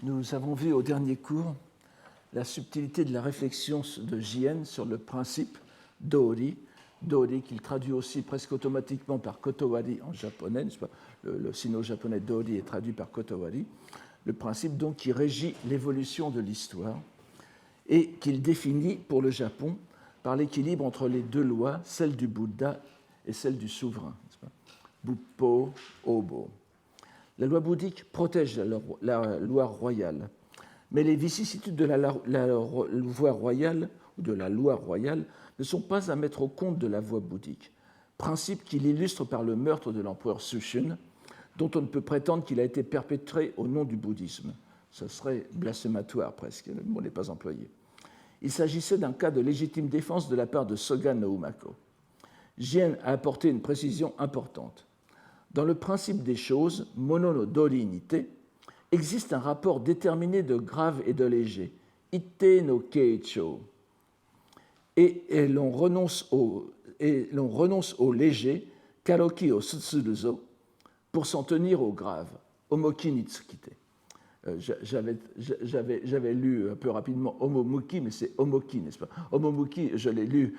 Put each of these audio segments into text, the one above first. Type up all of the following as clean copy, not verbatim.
Nous avons vu au dernier cours la subtilité de la réflexion de Jien sur le principe Dōri, Dōri qu'il traduit aussi presque automatiquement par Kotowari en japonais, n'est-ce pas? Le sino-japonais Dōri est traduit par Kotowari, le principe donc qui régit l'évolution de l'histoire et qu'il définit pour le Japon par l'équilibre entre les deux lois, celle du Bouddha et celle du souverain, n'est-ce pas? Buppo, Obo. La loi bouddhique protège la loi royale, mais les vicissitudes de la loi royale ou de la loi royale ne sont pas à mettre au compte de la voie bouddhique, principe qu'il illustre par le meurtre de l'empereur Sushun, dont on ne peut prétendre qu'il a été perpétré au nom du bouddhisme. Ce serait blasphématoire presque, le mot n'est pas employé. Il s'agissait d'un cas de légitime défense de la part de Soga no Umako. Jien a apporté une précision importante. Dans le principe des choses, mono no dori nite, existe un rapport déterminé de grave et de léger, ite no keicho, et l'on renonce au léger, karoki o tsutsuruzo, pour s'en tenir au grave, omoki ni tsukite. J'avais lu un peu rapidement Omomuki, mais c'est Omoki, n'est-ce pas? Omomuki, je l'ai lu,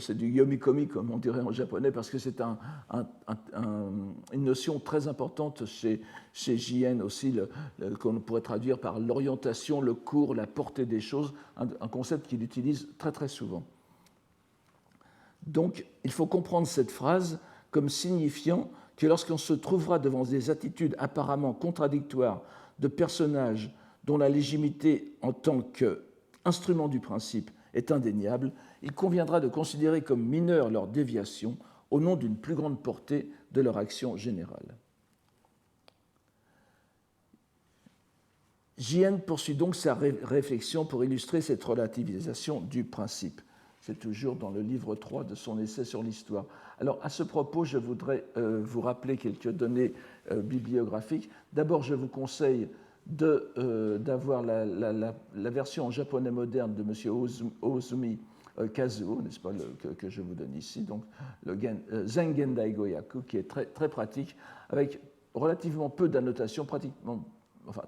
c'est du yomikomi, comme on dirait en japonais, parce que c'est une notion très importante chez Jien aussi, qu'on pourrait traduire par l'orientation, le cours, la portée des choses, un concept qu'il utilise très très souvent. Donc, il faut comprendre cette phrase comme signifiant que lorsqu'on se trouvera devant des attitudes apparemment contradictoires de personnages dont la légitimité en tant qu'instrument du principe est indéniable, il conviendra de considérer comme mineures leurs déviations au nom d'une plus grande portée de leur action générale. Jien poursuit donc sa réflexion pour illustrer cette relativisation du principe. C'est toujours dans le livre 3 de son essai sur l'histoire. Alors, à ce propos, je voudrais vous rappeler quelques données bibliographiques. D'abord, je vous conseille d'avoir la version en japonais moderne de M. Ozumi Kazuo, n'est-ce pas, que je vous donne ici, donc le Zengendai Goyaku, qui est très, très pratique, avec relativement peu d'annotations,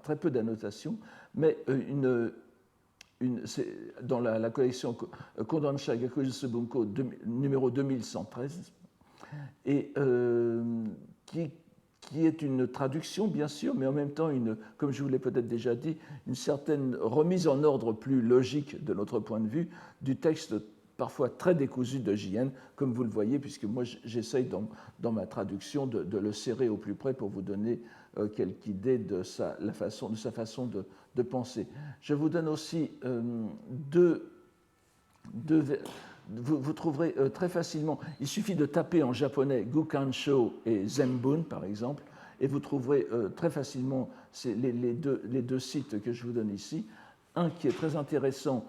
très peu d'annotations, mais dans la collection Kondansha Gakujutsu Bunko numéro 2113, et qui est une traduction, bien sûr, mais en même temps, comme je vous l'ai peut-être déjà dit, une certaine remise en ordre plus logique, de notre point de vue, du texte parfois très décousu de Jien, comme vous le voyez, puisque moi, j'essaye dans ma traduction de le serrer au plus près pour vous donner quelque idée de sa façon de penser. Je vous donne aussi vous trouverez très facilement, il suffit de taper en japonais Gukansho et Zenbun, par exemple, et vous trouverez très facilement les deux sites que je vous donne ici. Un qui est très intéressant,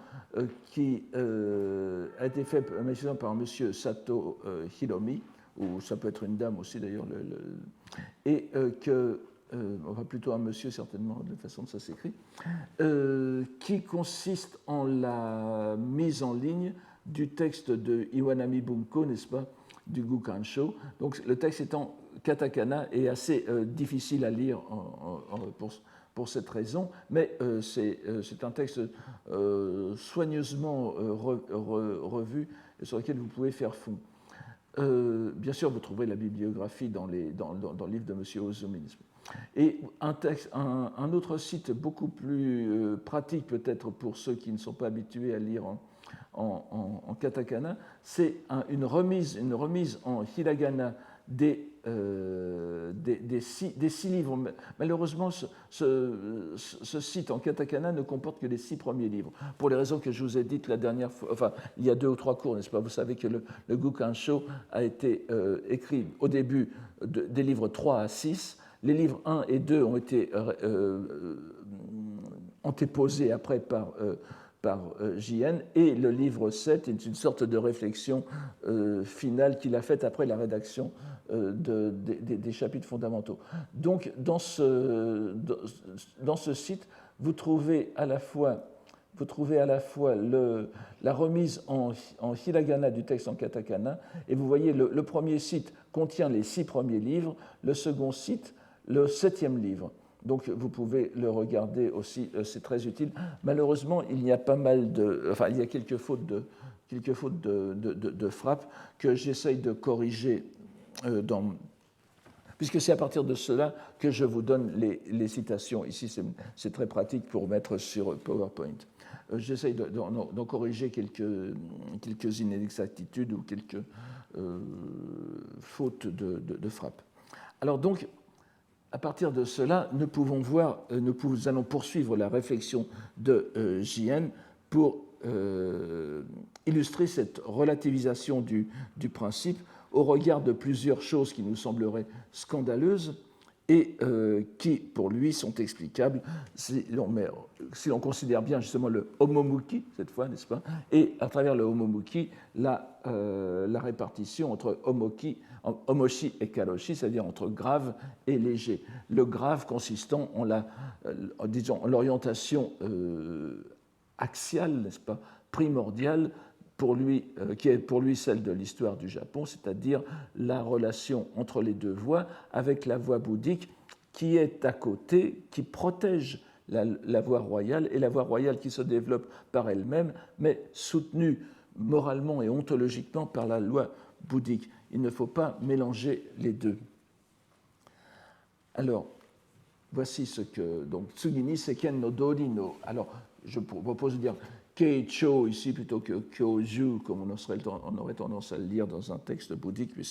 qui a été fait par M. Sato Hiromi, ou ça peut être une dame aussi d'ailleurs, et on va plutôt un monsieur certainement, de la façon dont ça s'écrit, qui consiste en la mise en ligne du texte de Iwanami Bunko, n'est-ce pas, du Gukansho. Donc le texte est en katakana et assez difficile à lire pour cette raison, mais c'est un texte soigneusement revu et sur lequel vous pouvez faire fond. Bien sûr, vous trouverez la bibliographie dans le livre de M. Ozumi. Et un autre site beaucoup plus pratique peut-être pour ceux qui ne sont pas habitués à lire en katakana, c'est une remise en hiragana des 6 livres. Malheureusement, ce site en katakana ne comporte que les 6 premiers livres, pour les raisons que je vous ai dites la dernière fois, enfin, il y a 2 ou 3 cours, n'est-ce pas? Vous savez que le Gukansho a été écrit au début des livres 3 à 6. Les livres 1 et 2 ont été antéposés après par Jien, et le livre 7 est une sorte de réflexion finale qu'il a faite après la rédaction des chapitres fondamentaux. Donc, dans ce site, vous trouvez à la fois la remise en hiragana du texte en katakana, et vous voyez le premier site contient les 6 premiers livres, le second site le 7e livre. Donc vous pouvez le regarder aussi, c'est très utile. Malheureusement, il y a pas mal de, enfin il y a quelques fautes de frappe que j'essaye de corriger puisque c'est à partir de cela que je vous donne les citations. Ici, c'est très pratique pour mettre sur PowerPoint. J'essaye d'en corriger quelques inexactitudes ou quelques fautes de frappe. Alors donc, à partir de cela, nous allons poursuivre la réflexion de JN pour illustrer cette relativisation du principe au regard de plusieurs choses qui nous sembleraient scandaleuses et qui, pour lui, sont explicables si l'on considère bien justement le homomuki, cette fois, n'est-ce pas, et à travers le homomuki, la répartition entre homoshi et karoshi, c'est-à-dire entre grave et léger. Le grave consistant en l'orientation axiale, n'est-ce pas, primordiale, pour lui, qui est pour lui celle de l'histoire du Japon, c'est-à-dire la relation entre les deux voies avec la voie bouddhique qui est à côté, qui protège la voie royale, et la voie royale qui se développe par elle-même, mais soutenue moralement et ontologiquement par la loi bouddhique. Il ne faut pas mélanger les deux. Alors, voici ce que... Donc, Tsugini Seken no Dori no... Alors, je propose de dire Keicho ici plutôt que Kyoju, comme on aurait tendance à le lire dans un texte bouddhique, mais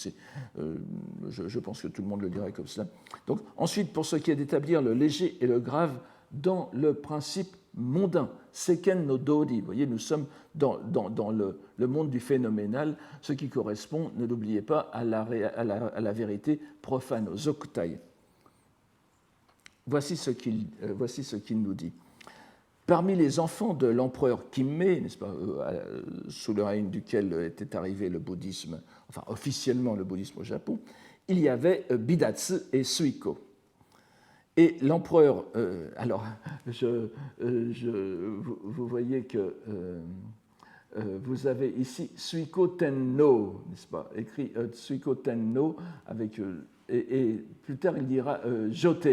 je pense que tout le monde le lirait comme cela. Donc, ensuite, pour ce qui est d'établir le léger et le grave dans le principe mondain, Seken no Dori, vous voyez, nous sommes dans le monde du phénoménal, ce qui correspond, ne l'oubliez pas, à la vérité profane, aux Zokutai. Voici ce qu'il nous dit. Parmi les enfants de l'empereur Kimmei, n'est-ce pas, sous le règne duquel était arrivé le bouddhisme, enfin officiellement le bouddhisme au Japon, il y avait Bidatsu et Suiko. Et l'empereur, alors, vous voyez que vous avez ici Suiko Tenno, n'est-ce pas, écrit Suiko Tenno, avec, et plus tard il dira Jote.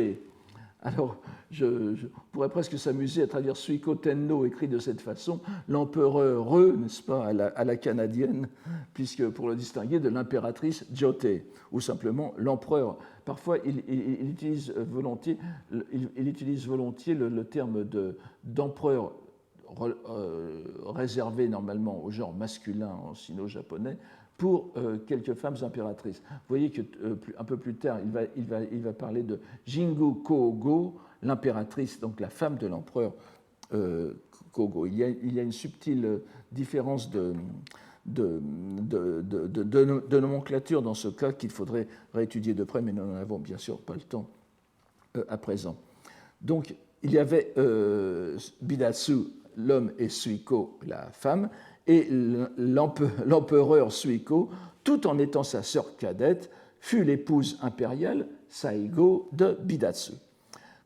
Alors, je pourrais presque s'amuser à traduire Suiko Tenno écrit de cette façon, l'empereur, n'est-ce pas, à la canadienne, puisque pour le distinguer de l'impératrice Jote, ou simplement l'empereur. Parfois, il utilise volontiers le terme d'empereur réservé normalement au genre masculin en sino-japonais, pour quelques femmes impératrices. Vous voyez qu'un peu plus tard, il va parler de Jingu Kogo, l'impératrice, donc la femme de l'empereur Kogo. Il y a une subtile différence de nomenclature dans ce cas qu'il faudrait réétudier de près, mais nous n'en avons bien sûr pas le temps à présent. Donc, il y avait Bidatsu, l'homme, et Suiko, la femme, et l'empereur Suiko, tout en étant sa sœur cadette, fut l'épouse impériale Saigo de Bidatsu.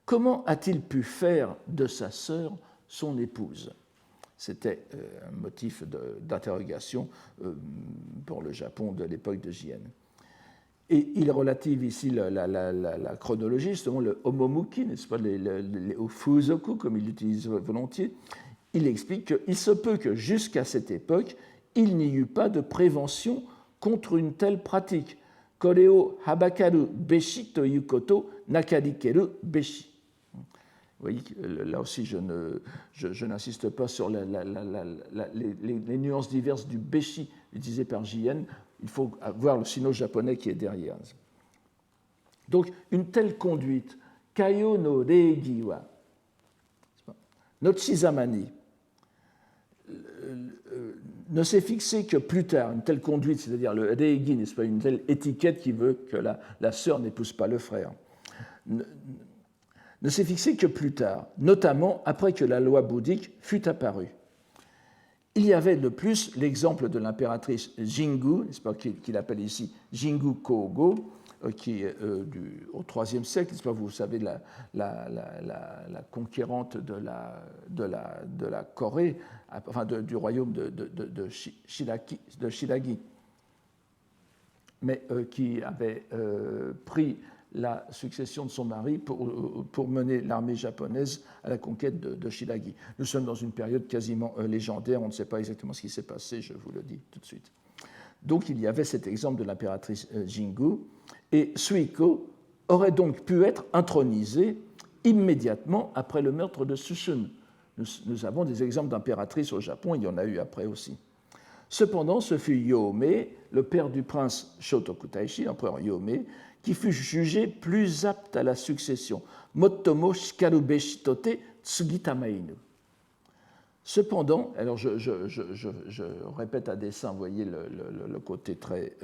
Comment a-t-il pu faire de sa sœur son épouse? C'était un motif d'interrogation pour le Japon de l'époque de Jien. Et il relative ici la chronologie, justement le homomuki, n'est-ce pas, les fuzoku, comme il l'utilise volontiers. Il explique qu'il se peut que jusqu'à cette époque, il n'y eut pas de prévention contre une telle pratique. Koreo habakaru beshi to yu koto nakarikeru beshi. Vous voyez, là aussi, je n'insiste pas sur les nuances diverses du beshi utilisé par Jien. Il faut voir le sino-japonais qui est derrière. Donc, une telle conduite, kayo no reigi wa nochizamani, ne s'est fixée que plus tard, une telle conduite, c'est-à-dire le reigi, n'est-ce pas, une telle étiquette qui veut que la sœur n'épouse pas le frère, ne s'est fixée que plus tard, notamment après que la loi bouddhique fut apparue. Il y avait de plus l'exemple de l'impératrice Jingu, n'est-ce pas, qu'il appelle ici Jingu Kogo, qui est au IIIe siècle, n'est-ce pas, vous savez, la conquérante de la Corée, enfin du royaume de Shiragi, mais qui avait pris la succession de son mari pour mener l'armée japonaise à la conquête de Shiragi. Nous sommes dans une période quasiment légendaire, on ne sait pas exactement ce qui s'est passé, je vous le dis tout de suite. Donc il y avait cet exemple de l'impératrice Jingu, et Suiko aurait donc pu être intronisée immédiatement après le meurtre de Sushun. Nous avons des exemples d'impératrices au Japon, il y en a eu après aussi. Cependant, ce fut Yōme, le père du prince Shotoku Taishi, l'empereur Yōme, qui fut jugé plus apte à la succession. Mottomo shikaru beshi tote tsugitama inu. Cependant, alors je répète à dessein, vous voyez le côté très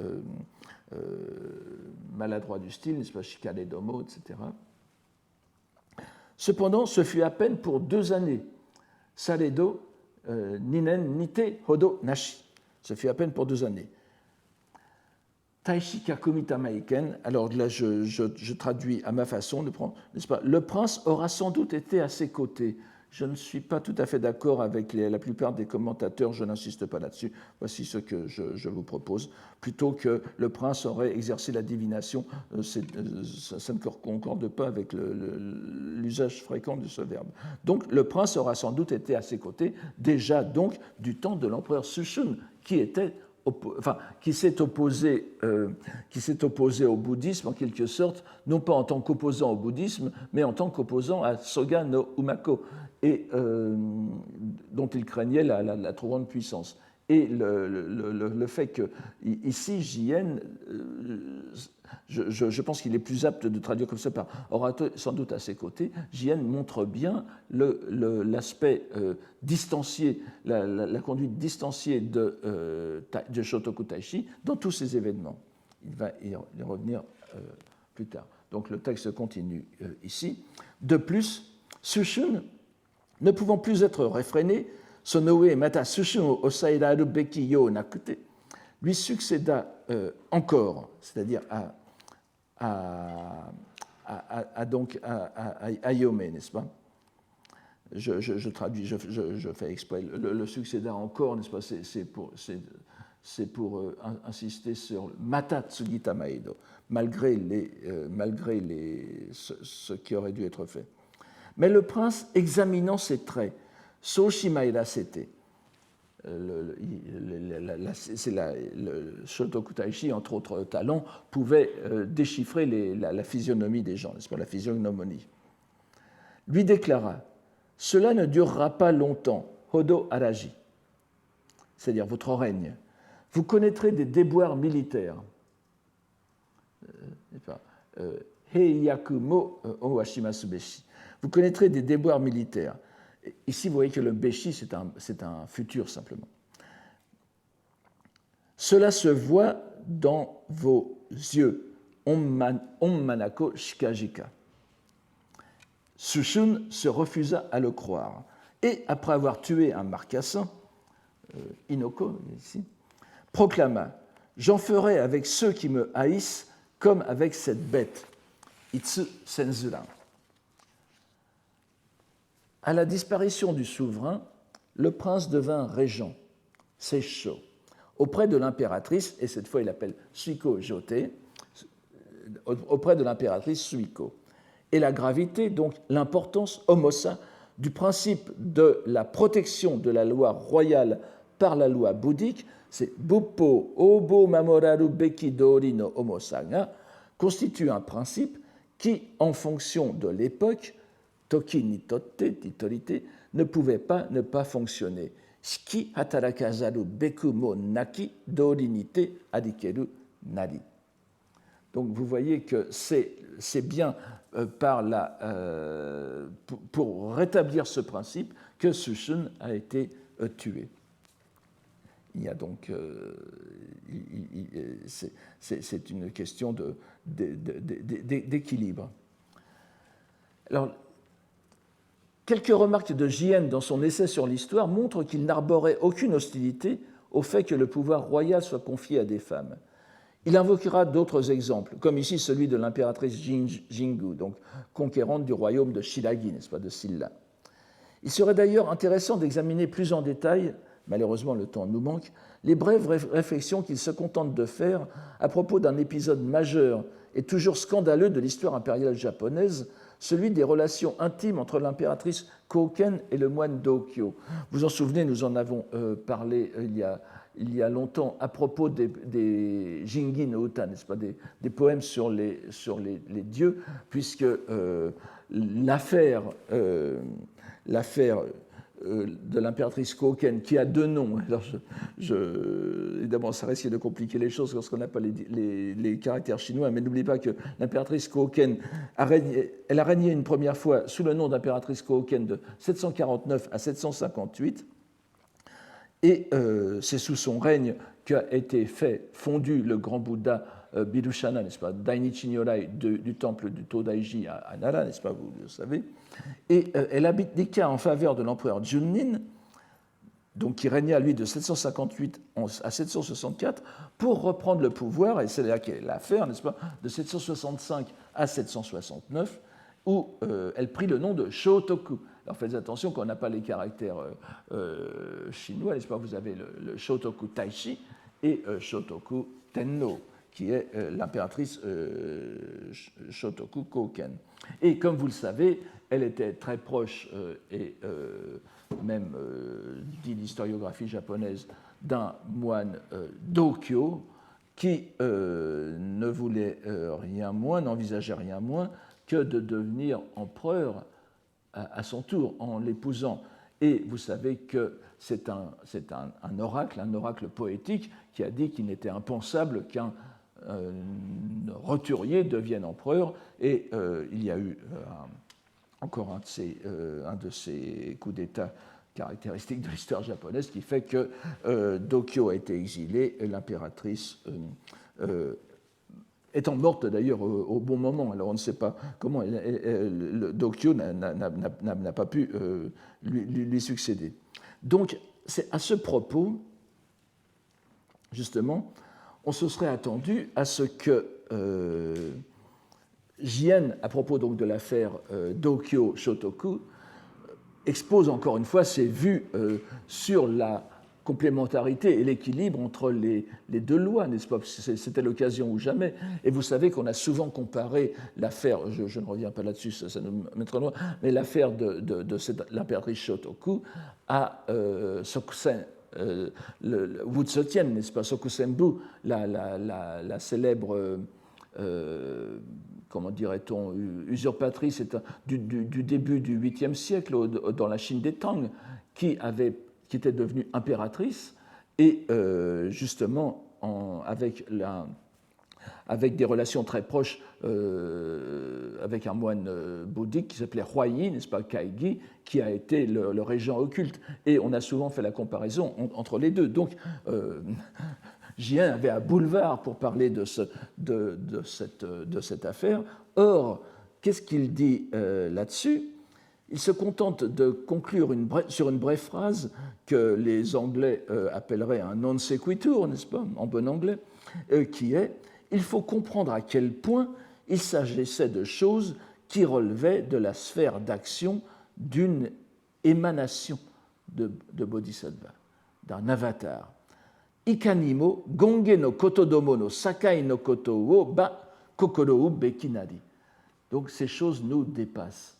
maladroit du style, n'est-ce pas, shikare domo, etc. Cependant, ce fut à peine pour 2 années. Saredo ninen nite hodo nashi. Ce fut à peine pour 2 années. Taishi kakumi tamaiken, alors là je traduis à ma façon, n'est-ce pas, le prince aura sans doute été à ses côtés. Je ne suis pas tout à fait d'accord avec la plupart des commentateurs, je n'insiste pas là-dessus. Voici ce que je vous propose. Plutôt que le prince aurait exercé la divination, ça ne concorde pas avec l'usage fréquent de ce verbe. Donc le prince aura sans doute été à ses côtés, déjà donc du temps de l'empereur Sushun, qui s'est opposé au bouddhisme en quelque sorte, non pas en tant qu'opposant au bouddhisme, mais en tant qu'opposant à Soga no Umako, et dont il craignait la trop grande puissance. Et le fait que, ici, Jien, je pense qu'il est plus apte de traduire comme ça par aura sans doute à ses côtés, Jien montre bien l'aspect distancié, la conduite distanciée de Shotoku Taishi dans tous ces événements. Il va y revenir plus tard. Donc le texte continue ici. De plus, Sushun, ne pouvant plus être réfréné, Sonoe mata Sushun osairaru beki yo nakute, lui succéda encore, c'est-à-dire à Yōme, n'est-ce pas? Je traduis, je fais exprès. Le succéda encore, n'est-ce pas? C'est pour insister sur mata tsugita maedo, malgré ce qui aurait dû être fait. Mais le prince, examinant ses traits, Soshimaira Sete, Shotoku Taishi, entre autres talents, pouvait déchiffrer la physionomie des gens, n'est-ce pas, la physiognomonie, lui déclara « Cela ne durera pas longtemps, Hodo Araji, c'est-à-dire votre règne. Vous connaîtrez des déboires militaires. Heiyaku mo owashimasu beshi. Vous connaîtrez des déboires militaires. » Ici, vous voyez que le beshi, c'est un futur simplement. Cela se voit dans vos yeux. Onmanako shikajika. Sushun se refusa à le croire. Et après avoir tué un marcassin, Inoko, ici, proclama « J'en ferai avec ceux qui me haïssent comme avec cette bête. » Itsu senzura. À la disparition du souverain, le prince devint régent, Seisho, auprès de l'impératrice, et cette fois il appelle Suiko Jote, auprès de l'impératrice Suiko. Et la gravité, donc l'importance homosa du principe de la protection de la loi royale par la loi bouddhique, c'est Buppo Obo Mamoraru Beki Dori no Homosa ga, constitue un principe qui, en fonction de l'époque, Toki ni totte, titorité, ne pouvait pas ne pas fonctionner. Shiki hatarakazaru beku mo naki dorinite adikeru nari. Donc vous voyez que c'est bien pour rétablir ce principe que Sushun a été tué. Il y a donc, c'est une question d'équilibre. Alors, quelques remarques de Jien dans son essai sur l'histoire montrent qu'il n'arborait aucune hostilité au fait que le pouvoir royal soit confié à des femmes. Il invoquera d'autres exemples, comme ici celui de l'impératrice Jingu, donc conquérante du royaume de Shiragi, n'est-ce pas, de Silla. Il serait d'ailleurs intéressant d'examiner plus en détail, malheureusement le temps nous manque, les brèves réflexions qu'il se contente de faire à propos d'un épisode majeur est toujours scandaleux de l'histoire impériale japonaise, celui des relations intimes entre l'impératrice Koken et le moine Dokyo. Vous vous en souvenez, nous en avons parlé il y a longtemps à propos des Jingi no Uta, n'est-ce pas, des poèmes sur les dieux, puisque l'affaire de l'impératrice Koken, qui a deux noms. Alors évidemment, ça risque de compliquer les choses lorsqu'on n'a pas les caractères chinois, mais n'oubliez pas que l'impératrice Koken elle a régné une première fois sous le nom d'impératrice Koken de 749 à 758, et c'est sous son règne qu'a été fait fondu le grand Bouddha Vidushana, n'est-ce pas, Dainichi Nyorai du temple du Todaiji à Nara, n'est-ce pas, vous le savez. Et elle abdiqua en faveur de l'empereur Junnin, donc qui régna lui de 758 à 764, pour reprendre le pouvoir, et c'est là qu'est l'affaire, n'est-ce pas, de 765 à 769, où elle prit le nom de Shotoku. Alors faites attention qu'on n'a pas les caractères chinois, n'est-ce pas, vous avez le Shotoku Taishi et Shotoku Tenno, qui est l'impératrice Shotoku Koken. Et comme vous le savez, elle était très proche, et même, dit l'historiographie japonaise, d'un moine Dokyo qui ne voulait rien moins, n'envisageait rien moins que de devenir empereur à son tour en l'épousant. Et vous savez que c'est un oracle poétique qui a dit qu'il n'était impensable qu'un roturier devienne empereur, et il y a eu encore un de ces coups d'État caractéristiques de l'histoire japonaise qui fait que Dokyo a été exilé et l'impératrice étant morte d'ailleurs au bon moment. Alors on ne sait pas comment Dokyo n'a pas pu lui succéder. Donc c'est à ce propos, justement, on se serait attendu à ce que Jien, à propos donc de l'affaire Dokyo-Shotoku, expose encore une fois ses vues sur la complémentarité et l'équilibre entre les deux lois, n'est-ce pas? C'était l'occasion ou jamais. Et vous savez qu'on a souvent comparé l'affaire, je ne reviens pas là-dessus, ça nous mettra loin, mais l'affaire de l'impératrice Shotoku à Sokusen, le Wutsetien, n'est-ce pas, Sokusenbu, la célèbre, comment dirait-on, usurpatrice du début du 8e siècle dans la Chine des Tang, qui était devenue impératrice, et justement avec des relations très proches avec un moine bouddhique qui s'appelait Huayi, n'est-ce pas, Kaigi, qui a été le régent occulte. Et on a souvent fait la comparaison entre les deux. Donc, Jien avait un boulevard pour parler de cette affaire. Or, qu'est-ce qu'il dit là-dessus? Il se contente de conclure sur une brève phrase que les Anglais appelleraient un non sequitur, n'est-ce pas, en bon anglais, qui est « Il faut comprendre à quel point il s'agissait de choses qui relevaient de la sphère d'action d'une émanation de Bodhisattva, d'un avatar. Ikanimo gonge no kotodomo no sakai no koto wo ba kokoro bekinari. » Donc ces choses nous dépassent.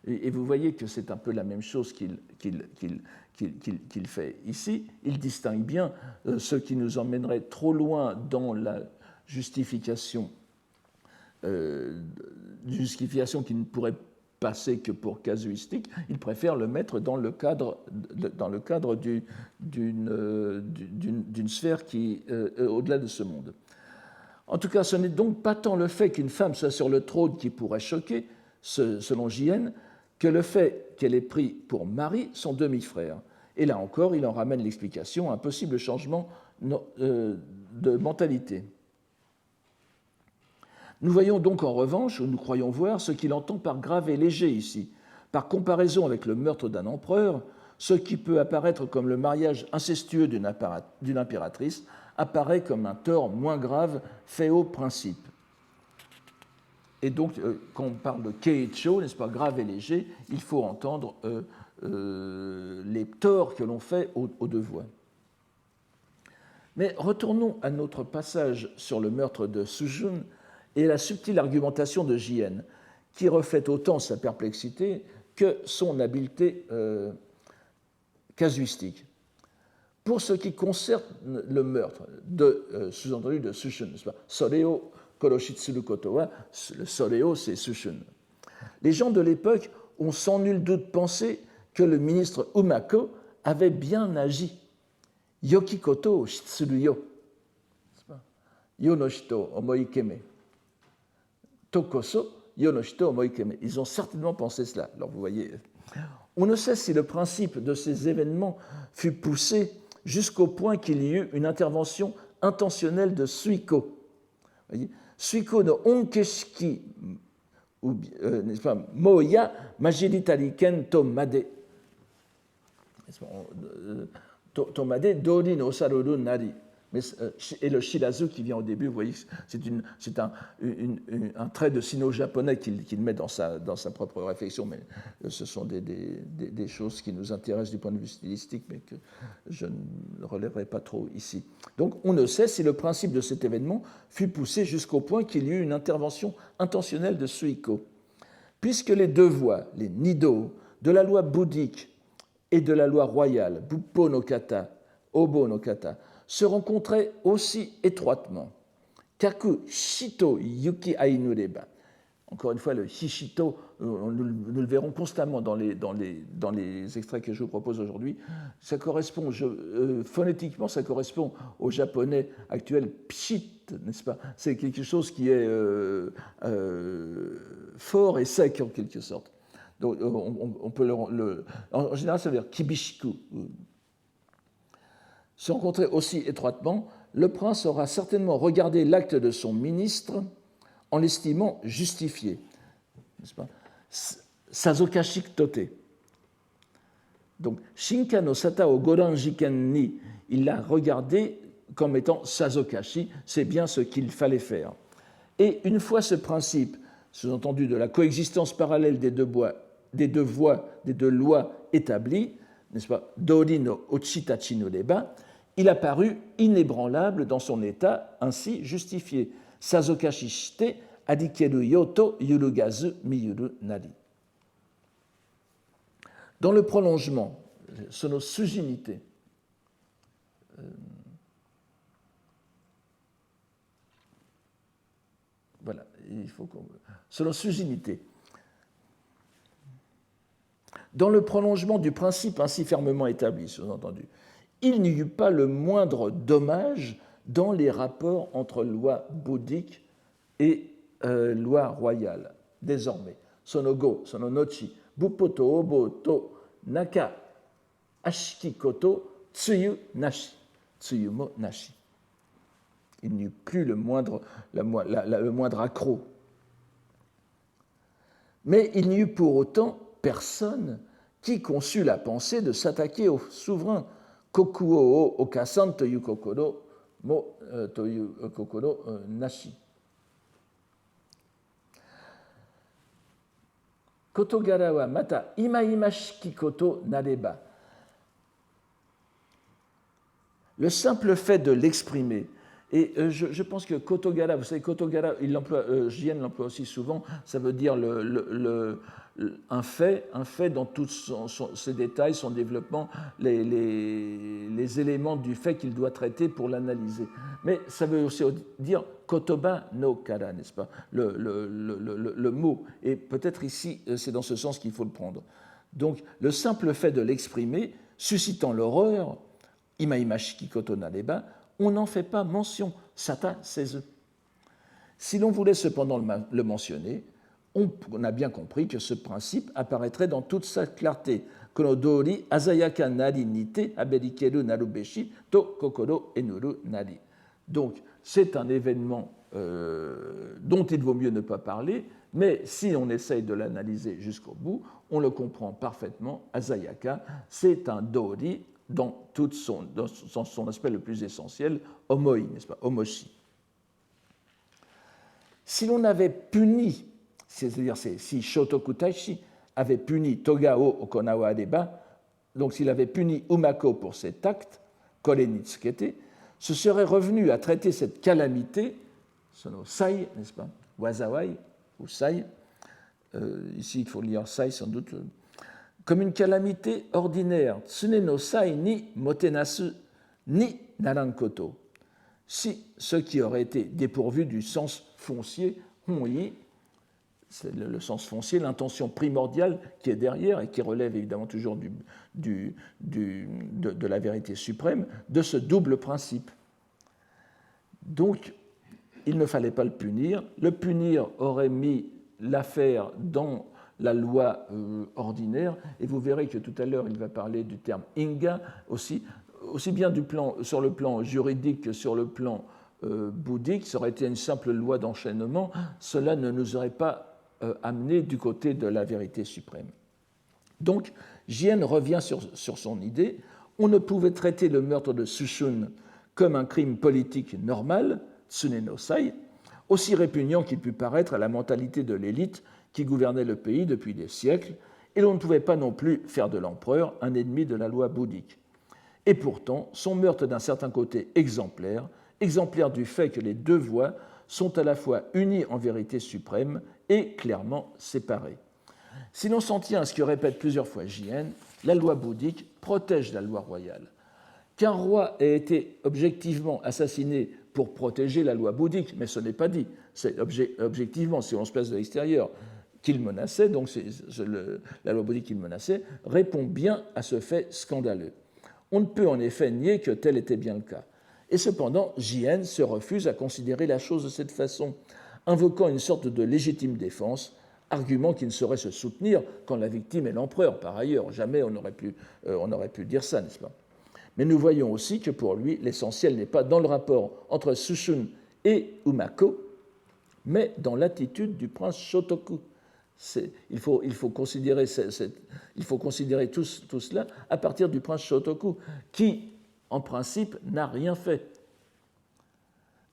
Et vous voyez que c'est un peu la même chose qu'il fait ici. Il distingue bien ce qui nous emmènerait trop loin dans la justification qui ne pourrait passer que pour casuistique. Il préfère le mettre dans le cadre d'une sphère qui est au-delà de ce monde. En tout cas, ce n'est donc pas tant le fait qu'une femme soit sur le trône qui pourrait choquer, selon Jien, que le fait qu'elle ait pris pour mari son demi-frère. Et là encore, il en ramène l'explication à un possible changement de mentalité. Nous voyons donc en revanche, ou nous croyons voir, ce qu'il entend par grave et léger ici. Par comparaison avec le meurtre d'un empereur, ce qui peut apparaître comme le mariage incestueux d'une impératrice apparaît comme un tort moins grave fait au principe. Et donc, quand on parle de keicho, n'est-ce pas, grave et léger, il faut entendre les torts que l'on fait aux deux voies. Mais retournons à notre passage sur le meurtre de Sujun et la subtile argumentation de Jien, qui reflète autant sa perplexité que son habileté casuistique. Pour ce qui concerne le meurtre, sous-entendu de Sushun, n'est-ce pas? Soreo koroshitsuru koto wa, le soreo, c'est Sushun. Les gens de l'époque ont sans nul doute pensé que le ministre Umako avait bien agi. Yoki koto o shitsuru yo. Yo no hito omoikeme. Tokoso yo no hito omoikeme. Ils ont certainement pensé cela. Alors vous voyez, on ne sait si le principe de ces événements fut poussé jusqu'au point qu'il y eut une intervention intentionnelle de Suiko. Suiko no onkeshiki, n'est-ce pas, moya majiritari ken to made. To made dori no osaru nari. Et le shirazu qui vient au début, vous voyez, c'est un trait de sino-japonais qu'il met dans sa propre réflexion, mais ce sont des choses qui nous intéressent du point de vue stylistique, mais que je ne relèverai pas trop ici. Donc on ne sait si le principe de cet événement fut poussé jusqu'au point qu'il y eut une intervention intentionnelle de Suiko. Puisque les deux voies, les nido, de la loi bouddhique et de la loi royale, Buppo no kata, Obo no kata, se rencontraient aussi étroitement. Kaku shito yuki ainureba. Encore une fois, le hishito, nous le verrons constamment dans les extraits que je vous propose aujourd'hui. Ça correspond, phonétiquement, ça correspond au japonais actuel pshit, n'est-ce pas? C'est quelque chose qui est fort et sec en quelque sorte. Donc, on peut en général, ça veut dire kibishiku. Se rencontrer aussi étroitement, le prince aura certainement regardé l'acte de son ministre en l'estimant justifié, n'est-ce pas? Sazokashik tote. Donc, Shinka no sata o goran jiken ni, il l'a regardé comme étant sazokashi, c'est bien ce qu'il fallait faire. Et une fois ce principe, sous-entendu de la coexistence parallèle des deux voies, des deux lois établies, n'est-ce pas, Dori no ochitachi no reba, il a paru inébranlable dans son état, ainsi justifié. Sazokashi shite adikeru yoto yurugazu miyuru nari. Dans le prolongement, sono sujinite. Voilà, il faut qu'on. Sono sujinite. Dans le prolongement du principe ainsi fermement établi, sous-entendu, il n'y eut pas le moindre dommage dans les rapports entre loi bouddhique et loi royale. Désormais, sonogo, sononochi, buppoto obo to naka ashiki koto tsuyu nashi, tsuyu mo nashi. Il n'y eut plus le moindre accroc. Mais il n'y eut pour autant personne qui conçut la pensée de s'attaquer au souverain Kokuo o okasan toyu kokoro mo toyu kokoro nashi. Kotogara wa mata imaimashiki koto nareba. Le simple fait de l'exprimer, et je pense que Kotogara, vous savez, Kotogara, Jien l'emploie aussi souvent, ça veut dire un fait dans tous ses détails, son développement, les éléments du fait qu'il doit traiter pour l'analyser. Mais ça veut aussi dire kotoba no kara, n'est-ce pas, le mot. Et peut-être ici, c'est dans ce sens qu'il faut le prendre. Donc, le simple fait de l'exprimer, suscitant l'horreur, imaimashiki koto nareba, on n'en fait pas mention, sata seize. Si l'on voulait cependant le mentionner, on a bien compris que ce principe apparaîtrait dans toute sa clarté. Konodori azayaka nari nite aberikeru narubeshi to kokoro enuru nari. Donc, c'est un événement dont il vaut mieux ne pas parler, mais si on essaye de l'analyser jusqu'au bout, on le comprend parfaitement. Azayaka, c'est un dori dans son aspect le plus essentiel, omoi, n'est-ce pas, omoshi. Si l'on avait puni, c'est-à-dire si Shotoku Taishi avait puni Togao Okonawa Areba, donc s'il avait puni Umako pour cet acte, Kore ni tsukete, ce serait revenu à traiter cette calamité, sono sai, n'est-ce pas, Wazawai, ou Sai, ici il faut lire Sai sans doute, comme une calamité ordinaire, tsune no sai ni motenasu ni narankoto. Si ce qui aurait été dépourvu du sens foncier, honyi, c'est le sens foncier, l'intention primordiale qui est derrière et qui relève évidemment toujours de la vérité suprême, de ce double principe. Donc, il ne fallait pas le punir. Le punir aurait mis l'affaire dans la loi ordinaire, et vous verrez que tout à l'heure, il va parler du terme inga, aussi bien sur le plan juridique que sur le plan bouddhique. Ça aurait été une simple loi d'enchaînement, cela ne nous aurait pas amené du côté de la vérité suprême. Donc, Jien revient sur son idée. On ne pouvait traiter le meurtre de Sushun comme un crime politique normal, tsune no sai, aussi répugnant qu'il put paraître à la mentalité de l'élite qui gouvernait le pays depuis des siècles, et l'on ne pouvait pas non plus faire de l'empereur un ennemi de la loi bouddhique. Et pourtant, son meurtre d'un certain côté exemplaire du fait que les deux voies sont à la fois unies en vérité suprême et clairement séparées. Si l'on s'en tient à ce que répète plusieurs fois Jien, la loi bouddhique protège la loi royale. Qu'un roi ait été objectivement assassiné pour protéger la loi bouddhique, mais ce n'est pas dit, c'est objectivement, si on se place de l'extérieur, qu'il menaçait, donc la loi bouddhique qu'il menaçait, répond bien à ce fait scandaleux. On ne peut en effet nier que tel était bien le cas. Et cependant, Jien se refuse à considérer la chose de cette façon, invoquant une sorte de légitime défense, argument qui ne saurait se soutenir quand la victime est l'empereur. Par ailleurs, jamais on aurait pu dire ça, n'est-ce pas? Mais nous voyons aussi que pour lui, l'essentiel n'est pas dans le rapport entre Sushun et Umako, mais dans l'attitude du prince Shotoku. Il faut considérer tout cela à partir du prince Shotoku, qui, en principe, n'a rien fait.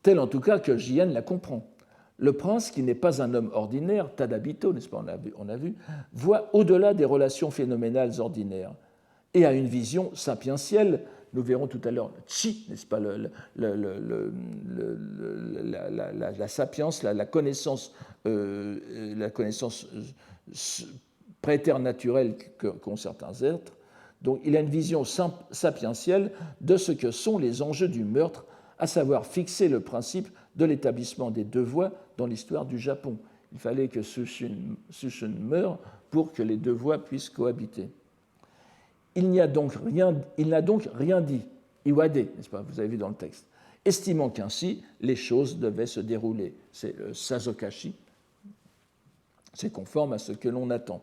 Tel en tout cas que Jien la comprend. Le prince, qui n'est pas un homme ordinaire, Tadabito, n'est-ce pas, on a vu, voit au-delà des relations phénoménales ordinaires et a une vision sapientielle. Nous verrons tout à l'heure le chi, n'est-ce pas, la sapience, la connaissance préternaturelle qu'ont certains êtres. Donc il a une vision sapientielle de ce que sont les enjeux du meurtre, à savoir fixer le principe de l'établissement des deux voies dans l'histoire du Japon. Il fallait que Sushun meure pour que les deux voies puissent cohabiter. Il n'a donc rien dit, Iwade, n'est-ce pas, vous avez vu dans le texte, estimant qu'ainsi les choses devaient se dérouler. C'est le Sazokashi, c'est conforme à ce que l'on attend.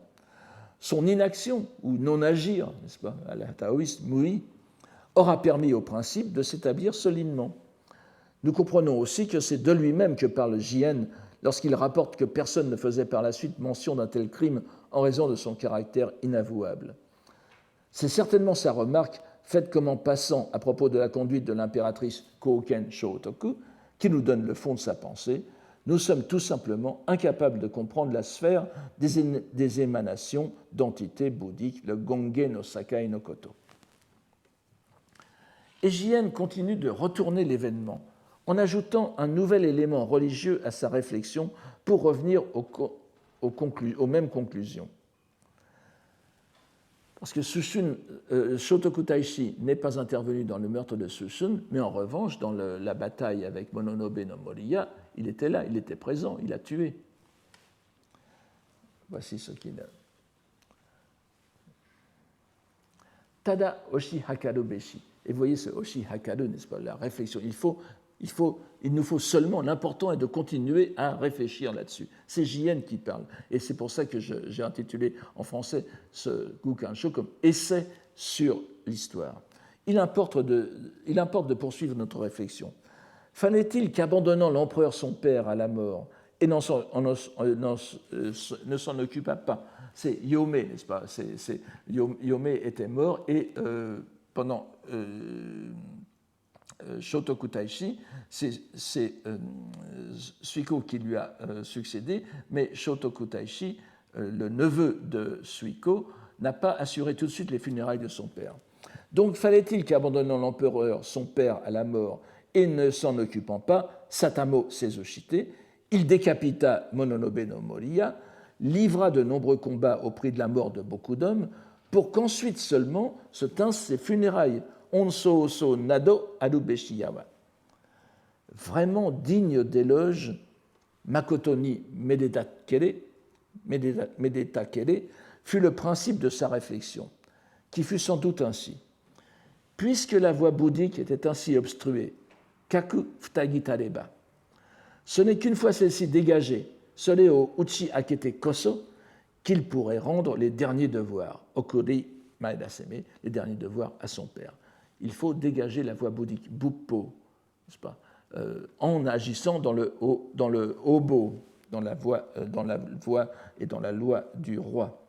Son inaction, ou non-agir, n'est-ce pas, à la taoïste Mui, aura permis au principe de s'établir solidement. Nous comprenons aussi que c'est de lui-même que parle Jien lorsqu'il rapporte que personne ne faisait par la suite mention d'un tel crime en raison de son caractère inavouable. C'est certainement sa remarque, faite comme en passant à propos de la conduite de l'impératrice Kōken Shōtoku, qui nous donne le fond de sa pensée. Nous sommes tout simplement incapables de comprendre la sphère des émanations d'entités bouddhiques, le Gonge no Sakai no Koto. Et Jien continue de retourner l'événement en ajoutant un nouvel élément religieux à sa réflexion pour revenir aux mêmes conclusions. Parce que Shotoku Taishi n'est pas intervenu dans le meurtre de Sushun, mais en revanche, dans la bataille avec Mononobe no Moriya, il était là, il était présent, il a tué. Voici ce qu'il a. Tada Oshi Hakaru Beshi. Et vous voyez ce Oshi Hakaru, n'est-ce pas, la réflexion. Il nous faut seulement, l'important est de continuer à réfléchir là-dessus. C'est Jien qui parle. Et c'est pour ça que j'ai intitulé en français ce Gukansho comme essai sur l'histoire. Il importe de poursuivre notre réflexion. Fallait-il qu'abandonnant l'empereur son père à la mort et ne s'en occupa pas, c'est Yome, n'est-ce pas, Yome était mort et pendant Shotoku Taishi, c'est Suiko qui lui a succédé, mais Shotoku Taishi, le neveu de Suiko, n'a pas assuré tout de suite les funérailles de son père. Donc fallait-il qu'abandonnant l'empereur son père à la mort et ne s'en occupant pas, Satamo Seizoshite, Il décapita Mononobe no Moriya, livra de nombreux combats au prix de la mort de beaucoup d'hommes, pour qu'ensuite seulement se tinssent ses funérailles. Onso oso nado arubeshiyawa. Vraiment digne d'éloge, Makoto ni Medeta Kere fut le principe de sa réflexion, qui fut sans doute ainsi. Puisque la voie bouddhique était ainsi obstruée, kaku futagi tareba, ce n'est qu'une fois celle-ci dégagée, sole o uchi akete koso, qu'il pourrait rendre les derniers devoirs, okuri maedaseme, les derniers devoirs à son père. Il faut dégager la voie bouddhique, buppo, n'est-ce pas, en agissant dans le hobo, dans la voie et dans la loi du roi.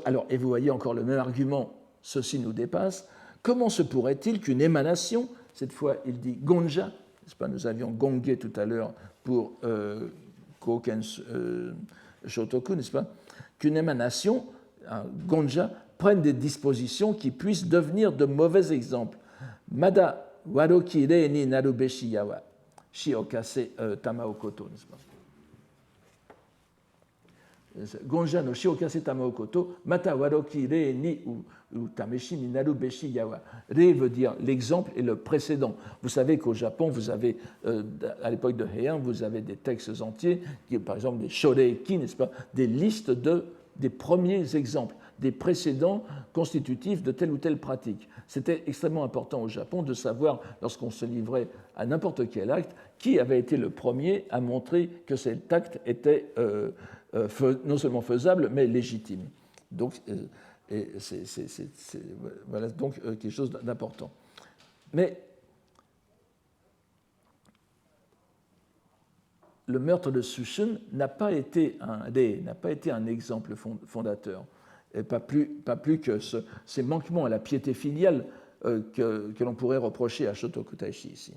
Alors, et vous voyez encore le même argument, ceci nous dépasse. Comment se pourrait-il qu'une émanation, cette fois il dit gonja, n'est-ce pas, nous avions gongé tout à l'heure pour Koken Shotoku, n'est-ce pas, qu'une émanation, gonja, prenne des dispositions qui puissent devenir de mauvais exemples. Mada waroki rei ni naru beshi yawa, shiokase tamaokoto, n'est-ce pas. Gonja no shiokase tamaokoto, mata waroki rei ni ou tameshi ni naru beshi yawa. Rei veut dire l'exemple et le précédent. Vous savez qu'au Japon, vous avez, à l'époque de Heian, vous avez des textes entiers, qui, par exemple des shoreiki, n'est-ce pas, des listes des premiers exemples, des précédents constitutifs de telle ou telle pratique. C'était extrêmement important au Japon de savoir, lorsqu'on se livrait à n'importe quel acte, qui avait été le premier à montrer que cet acte était non seulement faisable, mais légitime. Donc, voilà donc quelque chose d'important. Mais le meurtre de Sushun n'a pas été un exemple fondateur, et pas plus que ces manquements à la piété filiale que l'on pourrait reprocher à Shotoku Taishi ici.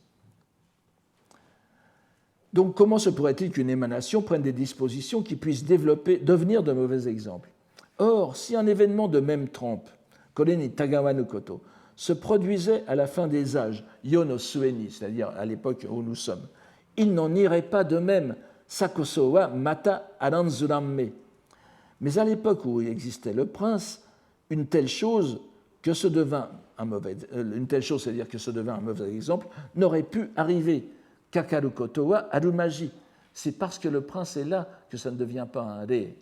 Donc, comment se pourrait-il qu'une émanation prenne des dispositions qui puissent devenir de mauvais exemples? Or, si un événement de même trempe, Koreni Tagawa no Koto, se produisait à la fin des âges, Yono Sueni, c'est-à-dire à l'époque où nous sommes, il n'en irait pas de même, Sakoso wa mata aranzuramme. Mais à l'époque où il existait le prince, une telle chose, c'est-à-dire que ce devint un mauvais exemple, n'aurait pu arriver. Kakaru koto wa arumaji. C'est parce que le prince est là que ça ne devient pas un rei.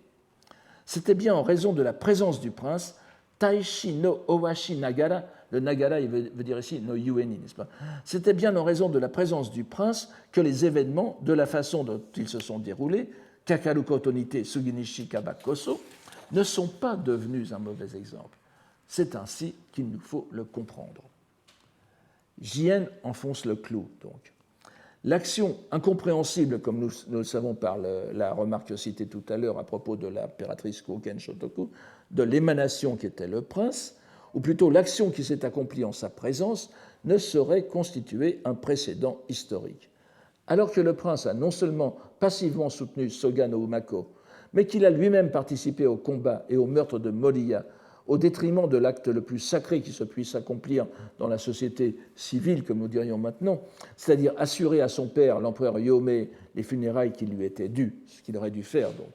C'était bien en raison de la présence du prince, Taishi no owashi nagara, le nagara il veut dire ici no yueni, n'est-ce pas? C'était bien en raison de la présence du prince que les événements, de la façon dont ils se sont déroulés, Kakaru koto nite suginishi kabakoso, ne sont pas devenus un mauvais exemple. C'est ainsi qu'il nous faut le comprendre. Jien enfonce le clou, donc. L'action incompréhensible, comme nous le savons par la remarque citée tout à l'heure à propos de l'impératrice Koken Shotoku, de l'émanation qui était le prince, ou plutôt l'action qui s'est accomplie en sa présence, ne saurait constituer un précédent historique. Alors que le prince a non seulement passivement soutenu Soga no Umako, mais qu'il a lui-même participé au combat et au meurtre de Moriya, au détriment de l'acte le plus sacré qui se puisse accomplir dans la société civile, comme nous dirions maintenant, c'est-à-dire assurer à son père, l'empereur Yomei, les funérailles qui lui étaient dues, ce qu'il aurait dû faire donc.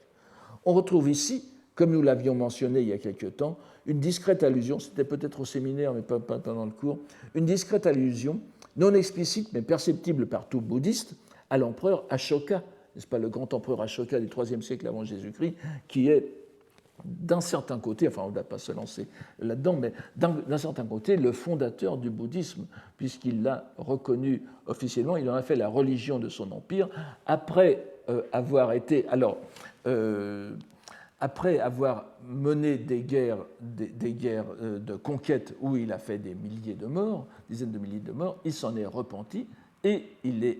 On retrouve ici, comme nous l'avions mentionné il y a quelque temps, une discrète allusion, c'était peut-être au séminaire mais pas pendant le cours, une discrète allusion, non explicite mais perceptible par tout bouddhiste, à l'empereur Ashoka, n'est-ce pas, le grand empereur Ashoka du IIIe siècle avant Jésus-Christ, qui est d'un certain côté, enfin on ne va pas se lancer là-dedans, mais d'un certain côté, le fondateur du bouddhisme, puisqu'il l'a reconnu officiellement, il en a fait la religion de son empire, après avoir mené des guerres de conquête où il a fait des milliers de morts, dizaines de milliers de morts, il s'en est repenti et il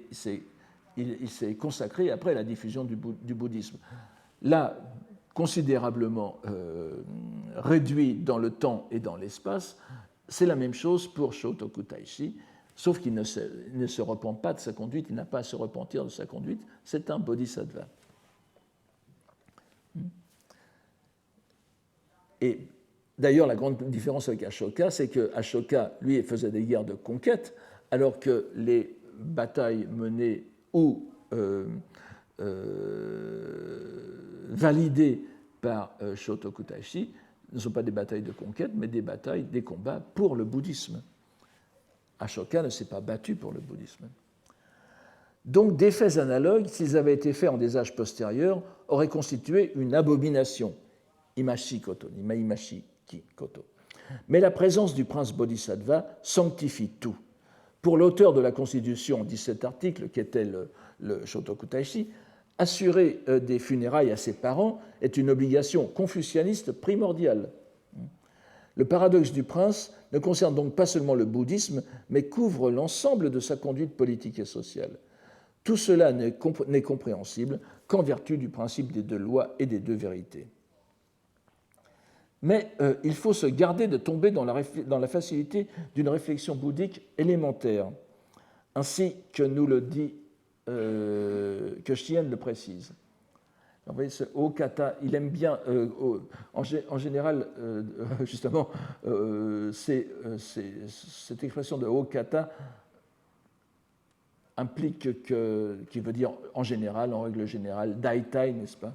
s'est consacré après à la diffusion du bouddhisme. Là, considérablement réduit dans le temps et dans l'espace, c'est la même chose pour Shotoku Taishi, sauf qu'il ne se repent pas de sa conduite, il n'a pas à se repentir de sa conduite, c'est un bodhisattva. Et d'ailleurs, la grande différence avec Ashoka, c'est que Ashoka, lui, faisait des guerres de conquête, alors que les batailles menées ou validées par Shotoku Taishi ne sont pas des batailles de conquête, mais des combats pour le bouddhisme. Ashoka ne s'est pas battu pour le bouddhisme. Donc des faits analogues, s'ils avaient été faits en des âges postérieurs, auraient constitué une abomination, imashi koto, imaimashi ki koto. Mais la présence du prince Bodhisattva sanctifie tout. Pour l'auteur de la Constitution en 17 articles, qui était le Shotoku Taishi, assurer des funérailles à ses parents est une obligation confucianiste primordiale. Le paradoxe du prince ne concerne donc pas seulement le bouddhisme, mais couvre l'ensemble de sa conduite politique et sociale. Tout cela n'est compréhensible qu'en vertu du principe des deux lois et des deux vérités. Mais il faut se garder de tomber dans la facilité d'une réflexion bouddhique élémentaire, ainsi que nous le dit, que Shien le précise. Vous voyez, ce o-kata, il aime bien, en général, justement, cette expression de o-kata implique qui veut dire en général, en règle générale, daitai, n'est-ce pas,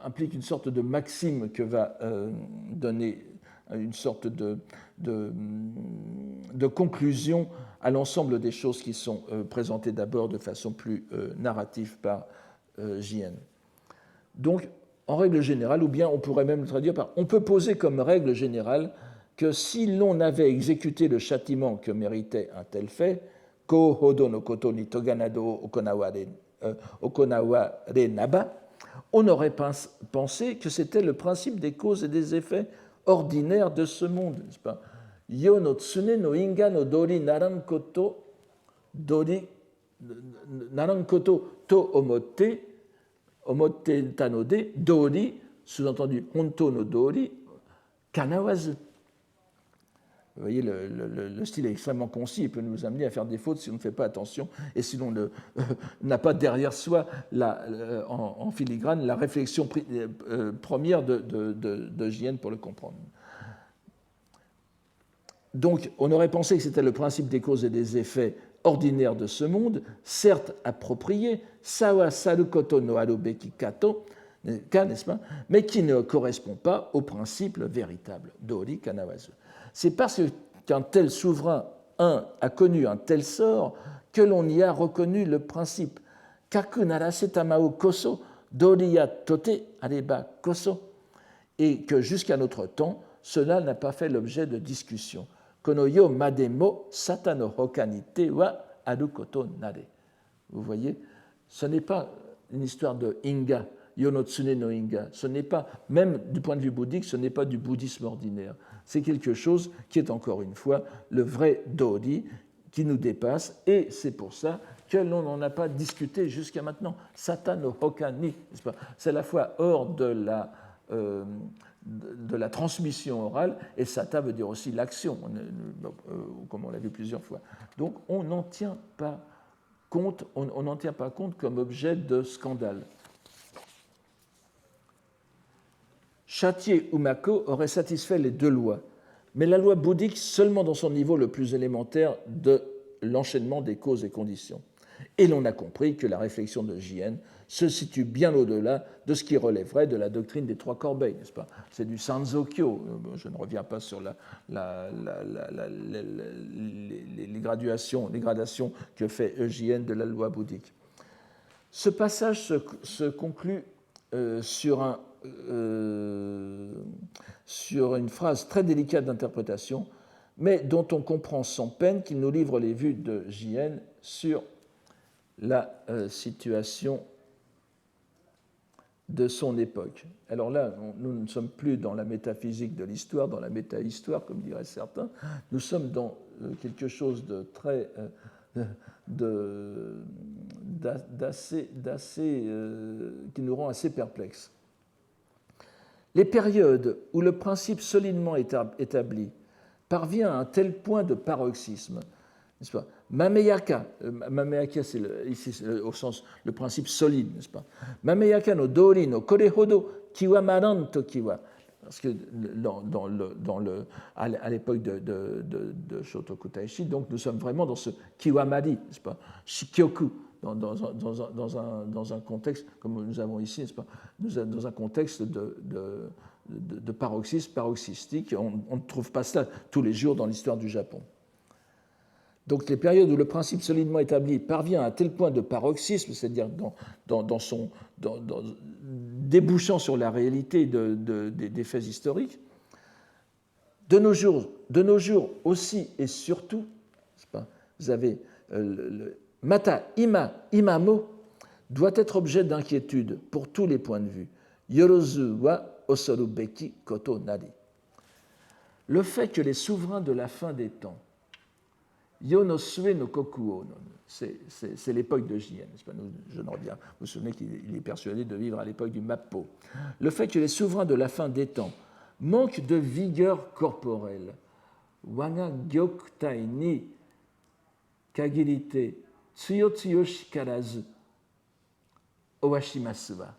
implique une sorte de maxime que va donner une sorte de conclusion à l'ensemble des choses qui sont présentées d'abord de façon plus narrative par Jien. Donc, en règle générale, ou bien on pourrait même le traduire par on peut poser comme règle générale que si l'on avait exécuté le châtiment que méritait un tel fait, ko hodo no koto ni toganado okonaware naba, on aurait pensé que c'était le principe des causes et des effets ordinaires de ce monde, n'est-ce pas? Yo no tsune no inga no dori naran koto to omotte tanode dori, sous-entendu honto no dori, kanawazu. Vous voyez, le style est extrêmement concis et peut nous amener à faire des fautes si on ne fait pas attention et si l'on n'a pas derrière soi en filigrane la réflexion première de Jien pour le comprendre. Donc, on aurait pensé que c'était le principe des causes et des effets ordinaires de ce monde, certes approprié, sawa sarukoto no arubeki kato, n'est-ce pas, mais qui ne correspond pas au principe véritable, dori kanawazu. C'est parce qu'un tel souverain, a connu un tel sort que l'on y a reconnu le principe. Kaku narase tamao koso, doriya tote areba koso. Et que jusqu'à notre temps, cela n'a pas fait l'objet de discussion. Kono yo mademo sata no hoka ni te wa aru koto nare. Vous voyez, ce n'est pas une histoire de inga, yono tsune no inga. Ce n'est pas, même du point de vue bouddhique, ce n'est pas du bouddhisme ordinaire. C'est quelque chose qui est encore une fois le vrai dori qui nous dépasse et c'est pour ça que l'on n'en a pas discuté jusqu'à maintenant. Sata no hoka ni, c'est à la fois hors de la transmission orale et sata veut dire aussi l'action, comme on l'a vu plusieurs fois. Donc on n'en tient pas compte, on n'en tient pas compte comme objet de scandale. Châtier Umako aurait satisfait les deux lois, mais la loi bouddhique seulement dans son niveau le plus élémentaire de l'enchaînement des causes et conditions. Et l'on a compris que la réflexion de Jien se situe bien au-delà de ce qui relèverait de la doctrine des trois corbeilles, n'est-ce pas? C'est du Sanzokyo. Je ne reviens pas sur les gradations que fait Jien de la loi bouddhique. Ce passage se conclut sur une phrase très délicate d'interprétation, mais dont on comprend sans peine qu'il nous livre les vues de Jien sur la situation de son époque. Alors là, nous ne sommes plus dans la métaphysique de l'histoire, dans la métahistoire, comme diraient certains, nous sommes dans quelque chose de très... d'assez qui nous rend assez perplexes. Les périodes où le principe solidement établi parvient à un tel point de paroxysme, n'est-ce pas? Mameyaka, c'est ici au sens le principe solide, n'est-ce pas? Mameyaka no dori no kore hodo kiwamaran tokiwa, parce que à l'époque de Shotoku Taishi, donc nous sommes vraiment dans ce kiwamari, n'est-ce pas? Shikyoku, dans un contexte, comme nous avons ici, n'est-ce pas, dans un contexte de paroxysme, paroxystique. On ne trouve pas cela tous les jours dans l'histoire du Japon. Donc les périodes où le principe solidement établi parvient à tel point de paroxysme, c'est-à-dire débouchant sur la réalité des faits historiques, de nos jours aussi et surtout, pas, vous avez Mata Ima Imamo doit être objet d'inquiétude pour tous les points de vue. Yorozu wa osorubeki koto nari. Le fait que les souverains de la fin des temps, Yonosue no Kokuo, c'est l'époque de Jien, je n'en reviens. Vous vous souvenez qu'il est persuadé de vivre à l'époque du Mappo. Le fait que les souverains de la fin des temps manquent de vigueur corporelle, Wana Gyokutai ni Kagirite Tsuyo Tsuyo Shikarazu Owashimasu wa.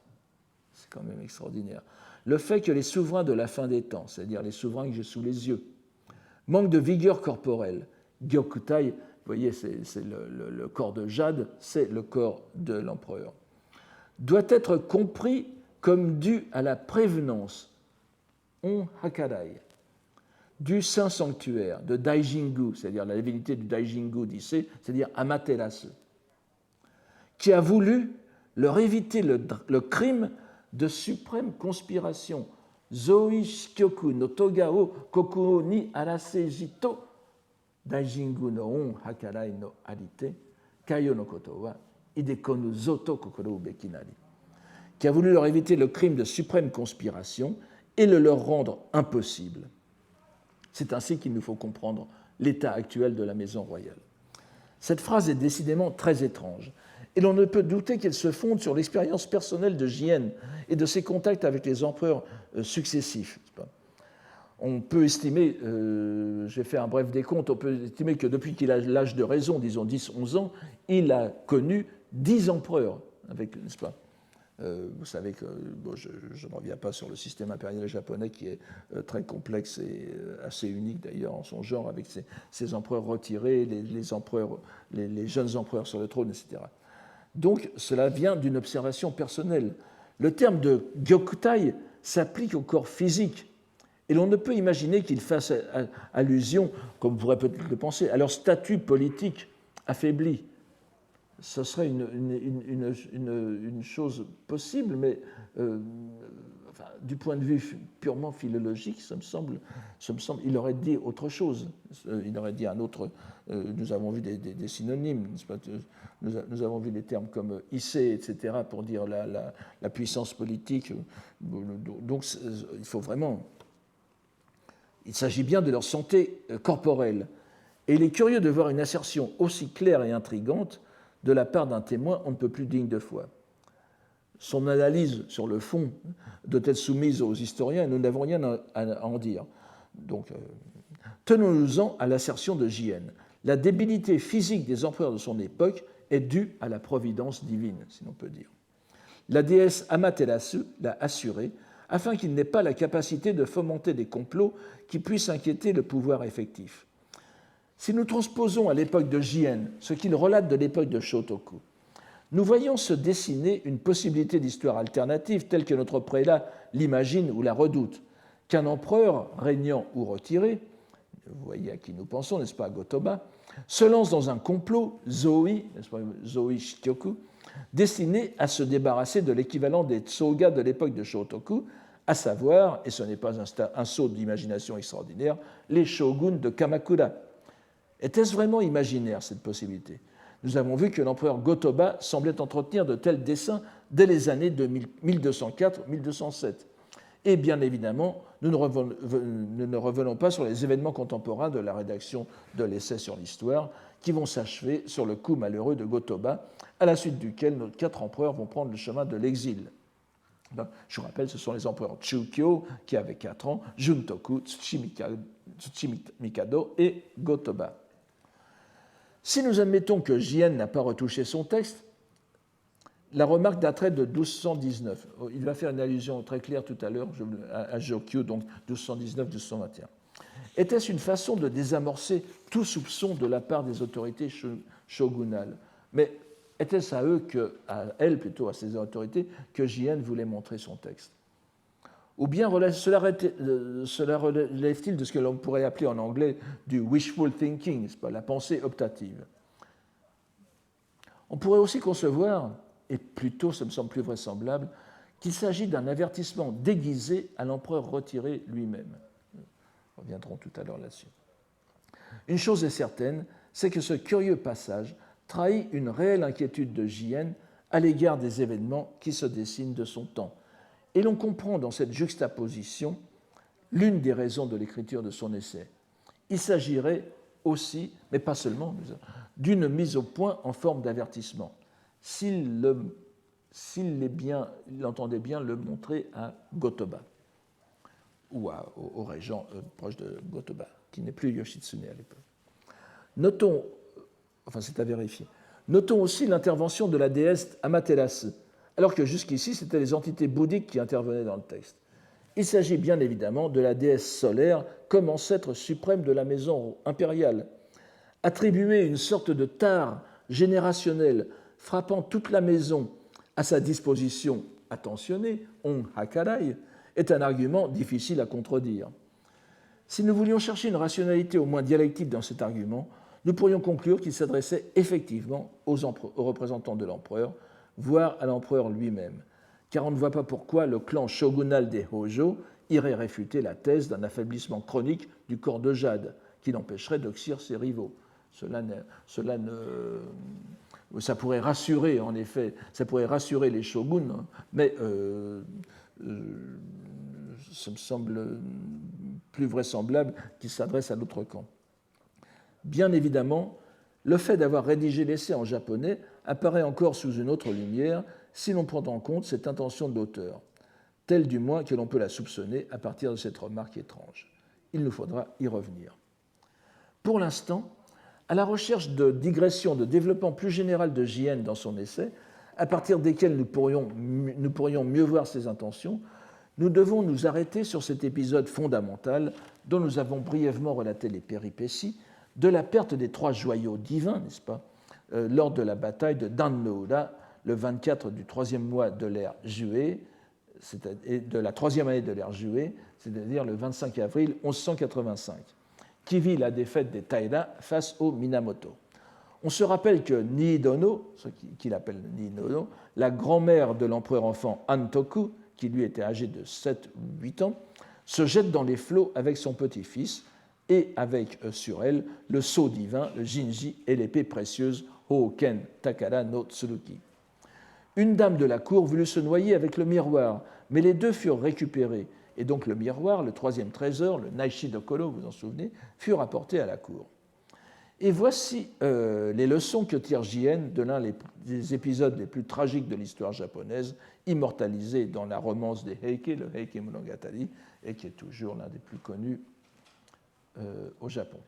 C'est quand même extraordinaire. Le fait que les souverains de la fin des temps, c'est-à-dire les souverains que j'ai sous les yeux, manquent de vigueur corporelle. Gyokutai, vous voyez, c'est le corps de jade, c'est le corps de l'empereur, doit être compris comme dû à la prévenance, on hakarai, du saint sanctuaire, de Daijingu, c'est-à-dire la divinité du Daijingu d'Issei, c'est-à-dire Amaterasu, qui a voulu leur éviter le crime de suprême conspiration, Zoi Shikyoku no Togao Kokuo ni Arase Jito, Daijingu no on hakarai no arite, kayo no koto wa idekonu zoto kokoro ubeki nari, qui a voulu leur éviter le crime de suprême conspiration et le leur rendre impossible. C'est ainsi qu'il nous faut comprendre l'état actuel de la maison royale. Cette phrase est décidément très étrange, et l'on ne peut douter qu'elle se fonde sur l'expérience personnelle de Jien et de ses contacts avec les empereurs successifs. On peut estimer, j'ai fait un bref décompte, on peut estimer que depuis qu'il a l'âge de raison, disons 10-11 ans, il a connu 10 empereurs, n'est-ce pas ? Vous savez que bon, je ne reviens pas sur le système impérial japonais qui est très complexe et assez unique d'ailleurs en son genre, avec ses empereurs retirés, les jeunes empereurs sur le trône, etc. Donc cela vient d'une observation personnelle. Le terme de Gyokutai s'applique au corps physique, et l'on ne peut imaginer qu'il fasse allusion, comme vous pourrez peut-être le penser, à leur statut politique affaibli. Ce serait une chose possible, mais enfin, du point de vue purement philologique, ça me semble, il aurait dit autre chose. Il aurait dit un autre. Nous avons vu des synonymes, nous avons vu des termes comme issei, etc., pour dire la puissance politique. Donc, il faut vraiment. Il s'agit bien de leur santé corporelle. Et il est curieux de voir une assertion aussi claire et intrigante de la part d'un témoin on ne peut plus digne de foi. Son analyse sur le fond doit être soumise aux historiens et nous n'avons rien à en dire. Donc, tenons-nous-en à l'assertion de Jien. La débilité physique des empereurs de son époque est due à la providence divine, si l'on peut dire. La déesse Amaterasu l'a assuré afin qu'il n'ait pas la capacité de fomenter des complots qui puissent inquiéter le pouvoir effectif. Si nous transposons à l'époque de Jien ce qu'il relate de l'époque de Shotoku, nous voyons se dessiner une possibilité d'histoire alternative telle que notre prélat l'imagine ou la redoute, qu'un empereur, régnant ou retiré, vous voyez à qui nous pensons, n'est-ce pas, Go-Toba, se lance dans un complot, Zoi, n'est-ce pas, Zoi Shikyoku, destiné à se débarrasser de l'équivalent des Tsoga de l'époque de Shotoku, à savoir, et ce n'est pas un saut d'imagination extraordinaire, les shoguns de Kamakura. Était-ce vraiment imaginaire, cette possibilité ? Nous avons vu que l'empereur Go-Toba semblait entretenir de tels desseins dès les années de 1204-1207. Et bien évidemment, nous ne revenons pas sur les événements contemporains de la rédaction de l'essai sur l'histoire, qui vont s'achever sur le coup malheureux de Go-Toba, à la suite duquel nos 4 empereurs vont prendre le chemin de l'exil. Je vous rappelle, ce sont les empereurs Chūkyō, qui avaient 4 ans, Juntoku, Tsuchimikado et Go-Toba. Si nous admettons que Jien n'a pas retouché son texte, la remarque daterait de 1219. Il va faire une allusion très claire tout à l'heure à Jokyu, donc 1219-1221. Était-ce une façon de désamorcer tout soupçon de la part des autorités shogunales ? Mais était-ce à eux, à elle plutôt, à ces autorités, que JN voulait montrer son texte? Ou bien cela relève-t-il de ce que l'on pourrait appeler en anglais du wishful thinking, c'est pas, la pensée optative? On pourrait aussi concevoir, et plutôt ça me semble plus vraisemblable, qu'il s'agit d'un avertissement déguisé à l'empereur retiré lui-même. Nous reviendrons tout à l'heure là-dessus. Une chose est certaine, c'est que ce curieux passage trahit une réelle inquiétude de JN à l'égard des événements qui se dessinent de son temps. Et l'on comprend dans cette juxtaposition l'une des raisons de l'écriture de son essai. Il s'agirait aussi, mais pas seulement, d'une mise au point en forme d'avertissement. S'il entendait bien le montrer à Go-Toba, ou au régent proche de Go-Toba, qui n'est plus Yoshitsune à l'époque. Notons, enfin c'est à vérifier, notons aussi l'intervention de la déesse Amaterasu, alors que jusqu'ici c'était les entités bouddhiques qui intervenaient dans le texte. Il s'agit bien évidemment de la déesse solaire comme ancêtre suprême de la maison impériale. Attribuer une sorte de tare générationnelle frappant toute la maison à sa disposition attentionnée, on hakarai, est un argument difficile à contredire. Si nous voulions chercher une rationalité au moins dialectique dans cet argument, nous pourrions conclure qu'il s'adressait effectivement aux représentants de l'empereur, voire à l'empereur lui-même, car on ne voit pas pourquoi le clan shogunal des Hojo irait réfuter la thèse d'un affaiblissement chronique du corps de jade, qui l'empêcherait d'oxyre ses rivaux. Ça pourrait rassurer, en effet, ça pourrait rassurer les shoguns, mais ça me semble plus vraisemblable qu'il s'adresse à l'autre camp. Bien évidemment, le fait d'avoir rédigé l'essai en japonais apparaît encore sous une autre lumière si l'on prend en compte cette intention de l'auteur, telle du moins que l'on peut la soupçonner à partir de cette remarque étrange. Il nous faudra y revenir. Pour l'instant, à la recherche de digressions, de développement plus général de JN dans son essai, à partir desquelles nous pourrions mieux voir ses intentions, nous devons nous arrêter sur cet épisode fondamental dont nous avons brièvement relaté les péripéties de la perte des 3 joyaux divins, n'est-ce pas, lors de la bataille de Dan-no-ura, le 24 du 3e mois de l'ère Jué, de la 3e année de l'ère Jué, c'est-à-dire le 25 avril 1185, qui vit la défaite des Taira face aux Minamoto. On se rappelle que Niidono, ce qu'il appelle Niidono, la grand-mère de l'empereur enfant Antoku, qui lui était âgé de 7 ou 8 ans, se jette dans les flots avec son petit-fils et avec sur elle le sceau divin, le Jinji et l'épée précieuse Hōken Takara no Tsuruki. Une dame de la cour voulut se noyer avec le miroir, mais les deux furent récupérés, et donc le miroir, le 3e trésor, le Naishi Dokoro, vous vous en souvenez, fut rapporté à la cour. Et voici les leçons que tire JN de l'un des épisodes les plus tragiques de l'histoire japonaise, immortalisé dans la romance des Heike, le Heike Monogatari, et qui est toujours l'un des plus connus au Japon.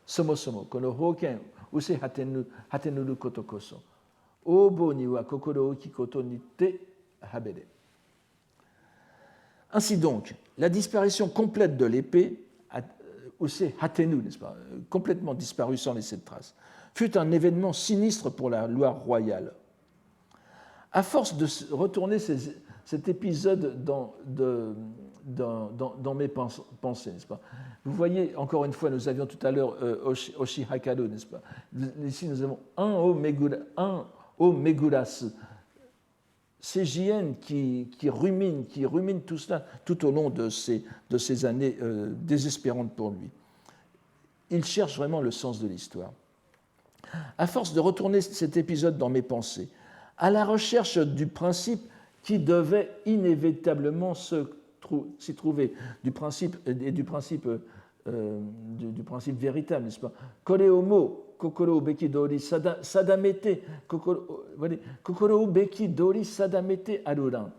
Somo somo, kono hoken use hatenuru koto koso, obo ni wa kokoro oki koto ni te habere. Ainsi donc, la disparition complète de l'épée, use hatenu, n'est-ce pas, complètement disparue sans laisser de traces, fut un événement sinistre pour la loi royale. À force de retourner cet épisode dans mes pensées, n'est-ce pas? Vous voyez, encore une fois, nous avions tout à l'heure Oshihakaru, n'est-ce pas? Ici, nous avons un O Megurasu. C'est JN qui rumine tout cela tout au long de ces années désespérantes pour lui. Il cherche vraiment le sens de l'histoire. À force de retourner cet épisode dans mes pensées, à la recherche du principe qui devait inévitablement s'y trouver, du principe véritable, n'est-ce pas? Koreomo, kokoro beki dori sadamete, kokoro beki dori sadamete aruran.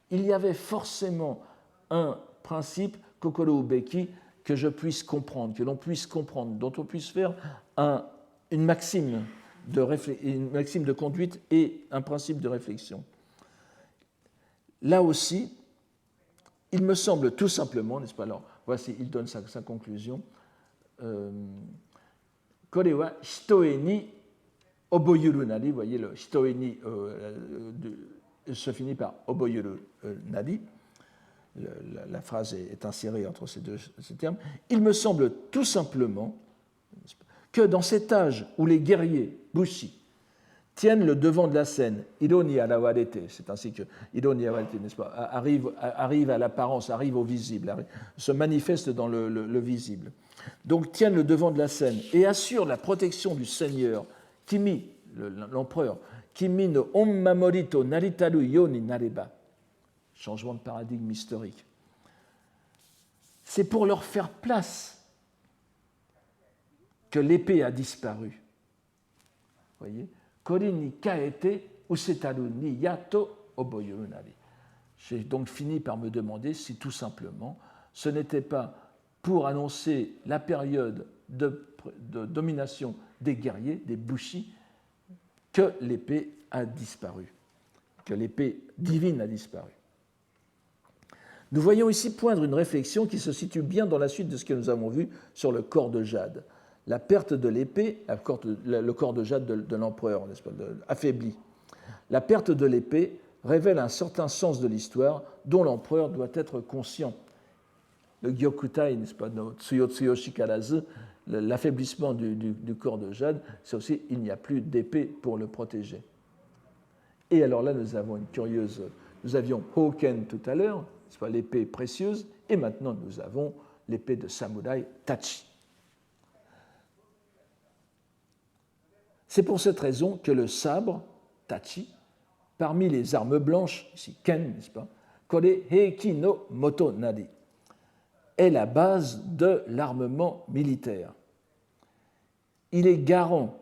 Il y avait forcément un principe, kokoro beki, que je puisse comprendre, que l'on puisse comprendre, dont on puisse faire une maxime de conduite et un principe de réflexion. Là aussi, il me semble tout simplement, n'est-ce pas? Alors, voici, il donne sa conclusion. Kore wa hitoe ni Oboyuru Nari, vous voyez, le Hitoe se finit par Oboyuru Nari. La phrase est insérée entre ces termes. Il me semble tout simplement que dans cet âge où les guerriers, Bushi, tiennent le devant de la scène, Ironi arawarete, c'est ainsi que Ironi arawarete, n'est-ce pas, arrive à l'apparence, arrive au visible, se manifeste dans le visible. Donc tiennent le devant de la scène et assurent la protection du Seigneur, Kimi, l'empereur, Kimi no onmamori to naritaru yo ni nareba. Changement de paradigme historique. C'est pour leur faire place que l'épée a disparu. Vous voyez, Kori ni kaete usetaru ni yato oboyuru nari. J'ai donc fini par me demander si tout simplement ce n'était pas pour annoncer la période de domination des guerriers, des bushi, que l'épée a disparu, que l'épée divine a disparu. Nous voyons ici poindre une réflexion qui se situe bien dans la suite de ce que nous avons vu sur le corps de jade. La perte de l'épée, le corps de jade de l'empereur, n'est-ce pas, affaibli. La perte de l'épée révèle un certain sens de l'histoire dont l'empereur doit être conscient. Le Gyokutai, n'est-ce pas, no Tsuyo Tsuyo Shikarazu, l'affaiblissement du corps de jade, c'est aussi il n'y a plus d'épée pour le protéger. Et alors là, nous avions Hoken tout à l'heure, n'est-ce pas, l'épée précieuse, et maintenant nous avons l'épée de samouraï Tachi. C'est pour cette raison que le sabre, Tachi, parmi les armes blanches, ici Ken, n'est-ce pas, Kore Heiki no Moto Nari, est la base de l'armement militaire. Il est garant,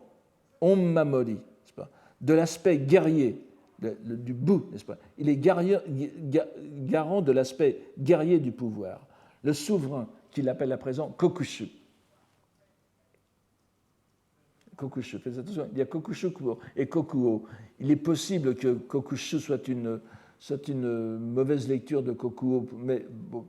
onmamori, n'est-ce pas, de l'aspect guerrier, du bu, n'est-ce pas. Il est garant de l'aspect guerrier du pouvoir. Le souverain, qu'il appelle à présent Kokushu. Kokushu, faites attention, il y a Kokushu et Kokuo. Il est possible que Kokushu soit une mauvaise lecture de Kokuo, mais bon,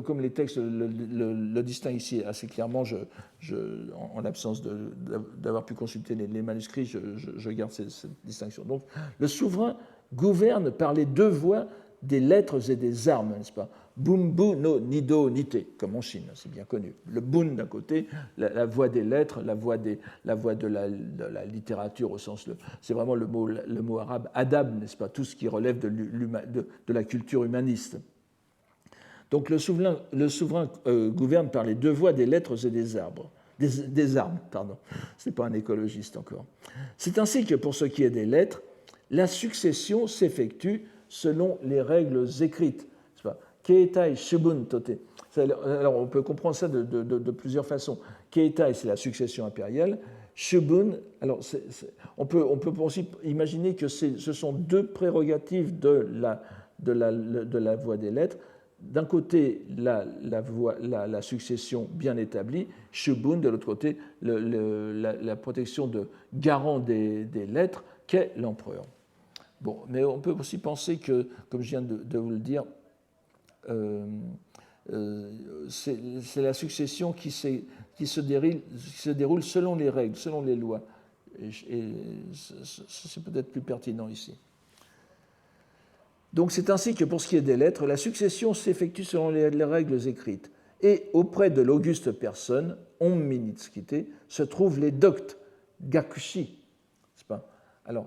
comme les textes le distinguent ici assez clairement, en l'absence d'avoir pu consulter les manuscrits, je garde cette distinction. Donc, le souverain gouverne par les deux voies des lettres et des armes, n'est-ce pas? Bunbu no nido nite, comme en Chine, c'est bien connu. Le bun d'un côté, la voie des lettres, la voie de la littérature au sens, c'est vraiment le mot arabe adab, n'est-ce pas? Tout ce qui relève de la culture humaniste. Donc le souverain gouverne par les deux voies des lettres et des armes. Pardon. Ce n'est pas un écologiste encore. C'est ainsi que pour ce qui est des lettres, la succession s'effectue selon les règles écrites. Keitai shubun tote. Alors on peut comprendre ça de plusieurs façons. Keitai, c'est la succession impériale. Shubun, alors on peut aussi imaginer que ce sont deux prérogatives de la voie des lettres. D'un côté, la succession bien établie, shubun, de l'autre côté, la protection de garant des lettres qu'est l'empereur. Bon, mais on peut aussi penser que, comme je viens de vous le dire, c'est la succession qui se déroule selon les règles, selon les lois. Et c'est peut-être plus pertinent ici. Donc c'est ainsi que pour ce qui est des lettres, la succession s'effectue selon les règles écrites. Et auprès de l'auguste personne, Onminitsukite, se trouvent les doctes, Gakushi. C'est pas. Alors,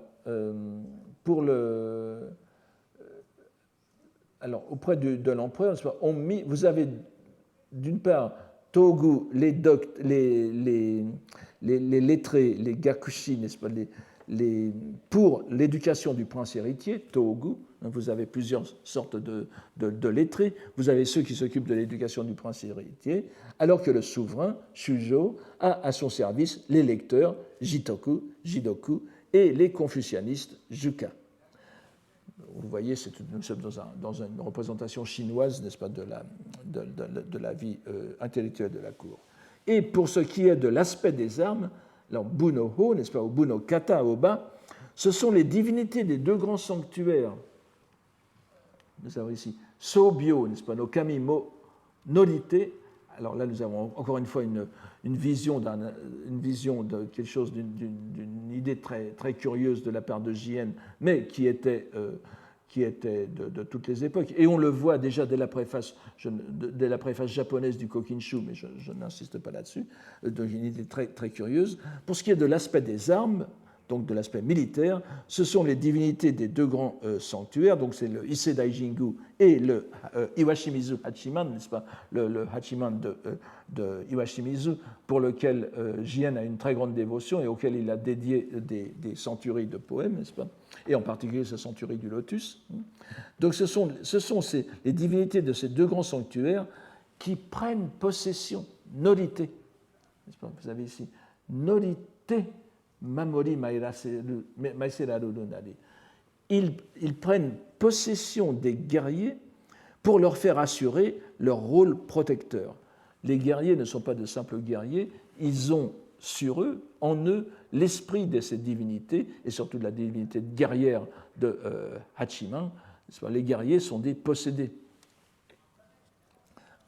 auprès de l'empereur, vous avez d'une part Togu, les doctes, les lettrés, les gakushi, n'est-ce pas, pour l'éducation du prince héritier, Togu. Vous avez plusieurs sortes de lettrés. Vous avez ceux qui s'occupent de l'éducation du prince héritier, alors que le souverain, Shujo, a à son service les lecteurs, Jitoku, Jidoku, et les confucianistes, Juka. Vous voyez, nous sommes dans une représentation chinoise, n'est-ce pas, de la vie intellectuelle de la cour. Et pour ce qui est de l'aspect des armes, alors Buno-ho, n'est-ce pas, ou Buno-kata au bas, ce sont les divinités des deux grands sanctuaires. Nous avons ici Sobyo, n'est-ce pas, no Kamimo Norite, alors là, nous avons encore une fois une vision de quelque chose, d'une idée très, très curieuse de la part de JN, mais qui était de toutes les époques. Et on le voit déjà dès la préface japonaise du Kokinshu, mais je n'insiste pas là-dessus, donc une idée très, très curieuse. Pour ce qui est de l'aspect des armes, donc de l'aspect militaire, ce sont les divinités des deux grands sanctuaires, donc c'est le Ise Daijingu et le Iwashimizu Hachiman, n'est-ce pas, le Hachiman de Iwashimizu, pour lequel Jien a une très grande dévotion et auquel il a dédié des centuries de poèmes, n'est-ce pas, et en particulier sa centurie du lotus. Donc ce sont les divinités de ces deux grands sanctuaires qui prennent possession, norité, n'est-ce pas, vous avez ici, norité, Mamori Maiseraru Nari. Ils prennent possession des guerriers pour leur faire assurer leur rôle protecteur. Les guerriers ne sont pas de simples guerriers, ils ont sur eux, en eux, l'esprit de ces divinités, et surtout de la divinité guerrière de Hachiman. Les guerriers sont des possédés.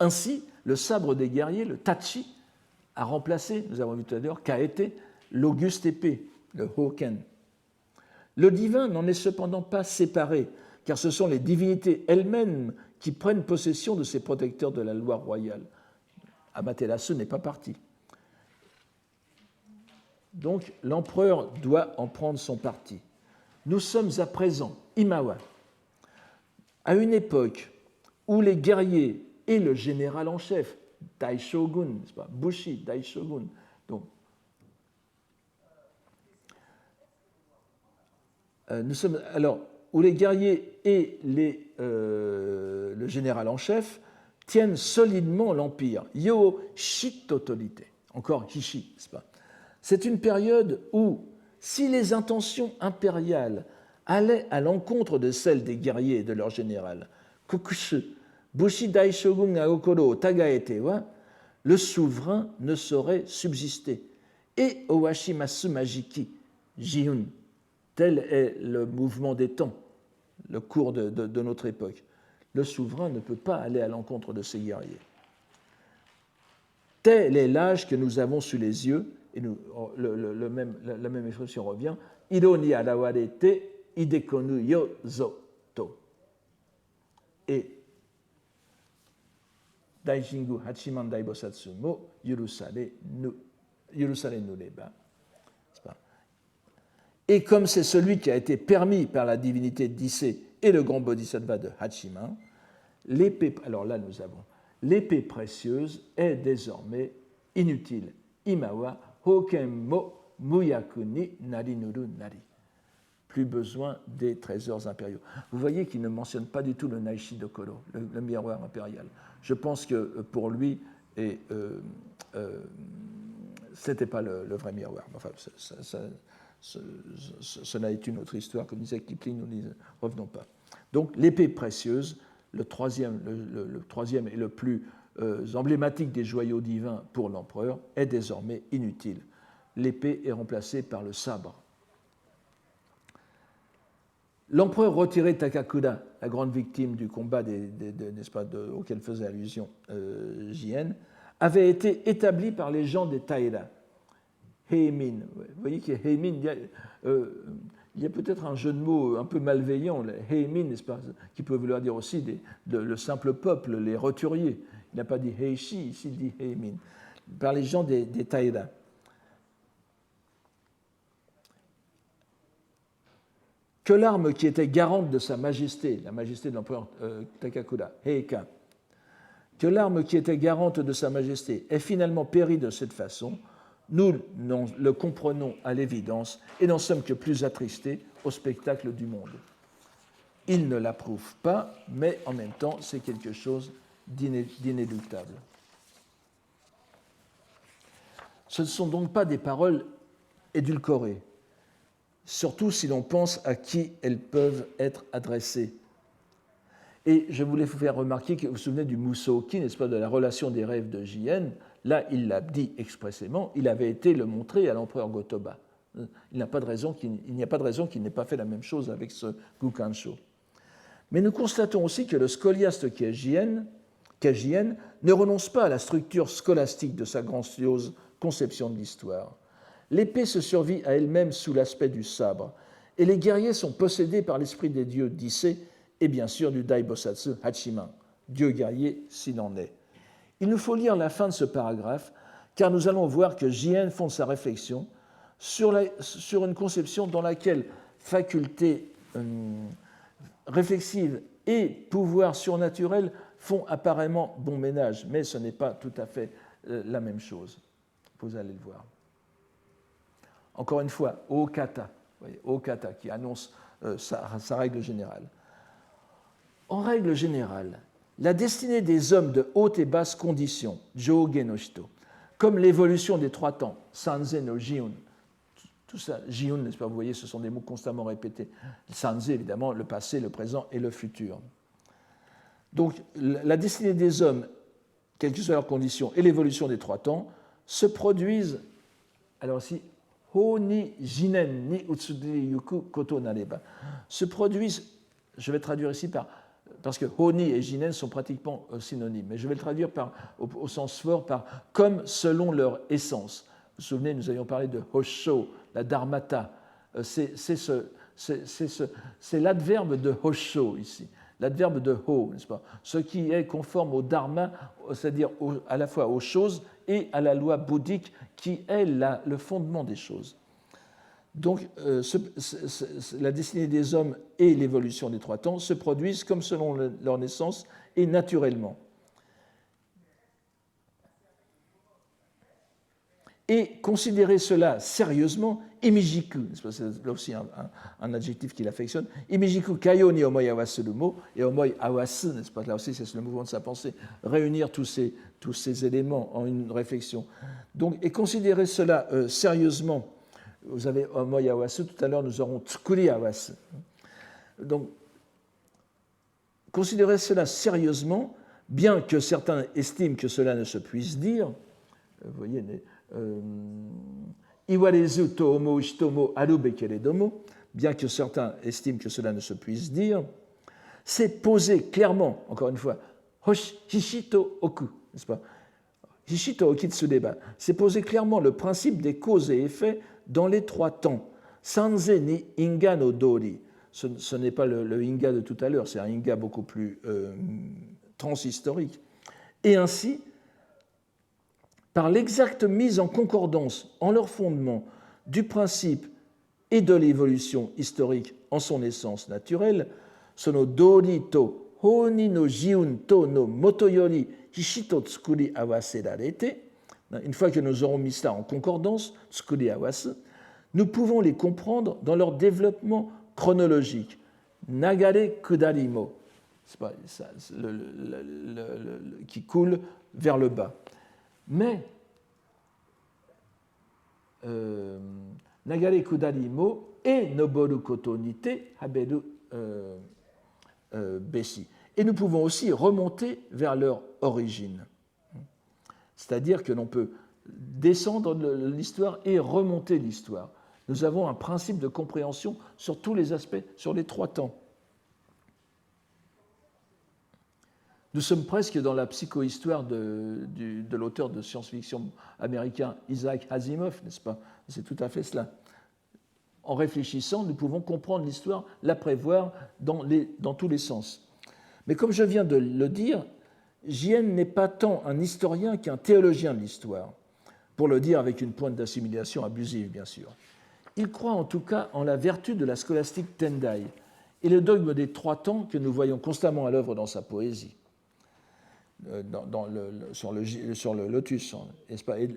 Ainsi, le sabre des guerriers, le tachi, a remplacé, nous avons vu tout à l'heure, Kaete, l'auguste épée, le Hoken. Le divin n'en est cependant pas séparé, car ce sont les divinités elles-mêmes qui prennent possession de ces protecteurs de la loi royale. Amaterasu n'est pas parti. Donc l'empereur doit en prendre son parti. Nous sommes à présent, Imawa, à une époque où les guerriers et le général en chef, Daishogun, n'est-ce pas, Bushi, Daishogun, donc nous sommes alors où les guerriers et le général en chef tiennent solidement l'empire. Yo Shitotolite, encore Kishi, n'est-ce pas? C'est une période où, si les intentions impériales allaient à l'encontre de celles des guerriers et de leur général, Kokushu, Bushi Daishogun ga okoro tagaete wa, le souverain ne saurait subsister. Et Owashimasu Majiki, Jihun, tel est le mouvement des temps, le cours de notre époque. Le souverain ne peut pas aller à l'encontre de ses guerriers. Tel est l'âge que nous avons sous les yeux, et la même expression revient, Iro ni arawarete idekonu yo zoto. Et Daijingu Hachiman Daibosatsu mo yurusare nureba. Et comme c'est celui qui a été permis par la divinité d'Issé et le grand bodhisattva de Hachiman, l'épée, alors là nous avons, l'épée précieuse est désormais inutile. Imawa hoken mo muyaku ni narinuru nari. Plus besoin des trésors impériaux. Vous voyez qu'il ne mentionne pas du tout le Naishi Dokoro, le miroir impérial. Je pense que pour lui, c'était pas le vrai miroir. Enfin, cela est une autre histoire, comme disait Kipling, nous n'y revenons pas. Donc l'épée précieuse, le troisième et le plus emblématique des joyaux divins pour l'empereur, est désormais inutile. L'épée est remplacée par le sabre. L'empereur retiré Takakura, la grande victime du combat n'est-ce pas, auquel faisait allusion Jien, avait été établi par les gens des Taira. Heimin. Vous voyez qu'il y a Heimin, il y a peut-être un jeu de mots un peu malveillant, Heimin, n'est-ce pas, qui peut vouloir dire aussi le simple peuple, les roturiers. Il n'a pas dit Heishi, ici il dit Heimin. Par les gens des Taira. Que l'arme qui était garante de sa majesté, la majesté de l'empereur Takakura, Heika, que l'arme qui était garante de sa majesté ait finalement péri de cette façon, nous le comprenons à l'évidence et n'en sommes que plus attristés au spectacle du monde. Il ne l'approuve pas, mais en même temps, c'est quelque chose d'inéluctable. Ce ne sont donc pas des paroles édulcorées, surtout si l'on pense à qui elles peuvent être adressées. Et je voulais vous faire remarquer que vous vous souvenez du Musoki, n'est-ce pas, de la relation des rêves de Jien. Là, il l'a dit expressément, il avait été le montrer à l'empereur Gotoba. Il n'y a pas de raison qu'il n'ait pas fait la même chose avec ce Gukansho. Mais nous constatons aussi que le scoliaste qui est Jien Kajien ne renonce pas à la structure scolastique de sa grandiose conception de l'histoire. L'épée se survit à elle-même sous l'aspect du sabre, et les guerriers sont possédés par l'esprit des dieux d'Issé et bien sûr du Daibosatsu Hachiman, dieu guerrier s'il en est. Il nous faut lire la fin de ce paragraphe, car nous allons voir que Jien fonde sa réflexion sur une conception dans laquelle faculté réflexive et pouvoir surnaturel font apparemment bon ménage, mais ce n'est pas tout à fait la même chose. Vous allez le voir. Encore une fois, Okata, Okata qui annonce sa règle générale. En règle générale, la destinée des hommes de haute et basse condition, Joge no Shito, comme l'évolution des trois temps, Sanze no Jiun, tout ça, Jiun, n'est-ce pas, vous voyez, ce sont des mots constamment répétés. Sanze, évidemment, le passé, le présent et le futur. Donc, la destinée des hommes, quelles que soient leurs conditions, et l'évolution des trois temps, se produisent, alors ici, Ho ni jinen ni utsudiri yuku koto nareba, se produisent, je vais traduire ici parce que Ho ni et jinen sont pratiquement synonymes, mais je vais le traduire au sens fort par comme selon leur essence. Vous vous souvenez, nous avions parlé de Hosho, la dharmata, c'est l'adverbe de Hosho ici. L'adverbe de ho, n'est-ce pas? Ce qui est conforme au dharma, c'est-à-dire à la fois aux choses et à la loi bouddhique qui est le fondement des choses. Donc, la destinée des hommes et l'évolution des trois temps se produisent comme selon leur naissance et naturellement. Et considérer cela sérieusement, imijiku, c'est là aussi un adjectif qu'il affectionne, imijiku kayo ni omoi awasu le mot, et omoi awasu, n'est-ce pas, là aussi c'est le mouvement de sa pensée, réunir tous ces éléments en une réflexion. Donc, et considérer cela sérieusement, vous avez omoi awasu, tout à l'heure nous aurons tsukuri awasu. Donc, considérer cela sérieusement, bien que certains estiment que cela ne se puisse dire, vous voyez, Iwarezu to omou hitomo aru bekeredomo, bien que certains estiment que cela ne se puisse dire, c'est poser clairement, encore une fois, hishito oku, n'est-ce pas? Hishito okitsureba, c'est poser clairement le principe des causes et effets dans les trois temps. Sanze ni inga no dori. Ce n'est pas le inga de tout à l'heure, c'est un inga beaucoup plus transhistorique. Et ainsi, par l'exacte mise en concordance en leur fondement du principe et de l'évolution historique en son essence naturelle, sono dori to honi no jiun to no motoyori hishito tsukuri awaserarete, une fois que nous aurons mis cela en concordance, tsukuri awasu, nous pouvons les comprendre dans leur développement chronologique. Nagare kudarimo, c'est pas ça, qui coule vers le bas. Mais Nagare kudarimo et noboru koto nite haberu beshi. Et nous pouvons aussi remonter vers leur origine. C'est-à-dire que l'on peut descendre l'histoire et remonter l'histoire. Nous avons un principe de compréhension sur tous les aspects, sur les trois temps. Nous sommes presque dans la psychohistoire de l'auteur de science-fiction américain Isaac Asimov, n'est-ce pas? C'est tout à fait cela. En réfléchissant, nous pouvons comprendre l'histoire, la prévoir dans tous les sens. Mais comme je viens de le dire, Jien n'est pas tant un historien qu'un théologien de l'histoire, pour le dire avec une pointe d'assimilation abusive, bien sûr. Il croit en tout cas en la vertu de la scolastique Tendai et le dogme des trois temps que nous voyons constamment à l'œuvre dans sa poésie. Sur le lotus, n'est-ce pas? Et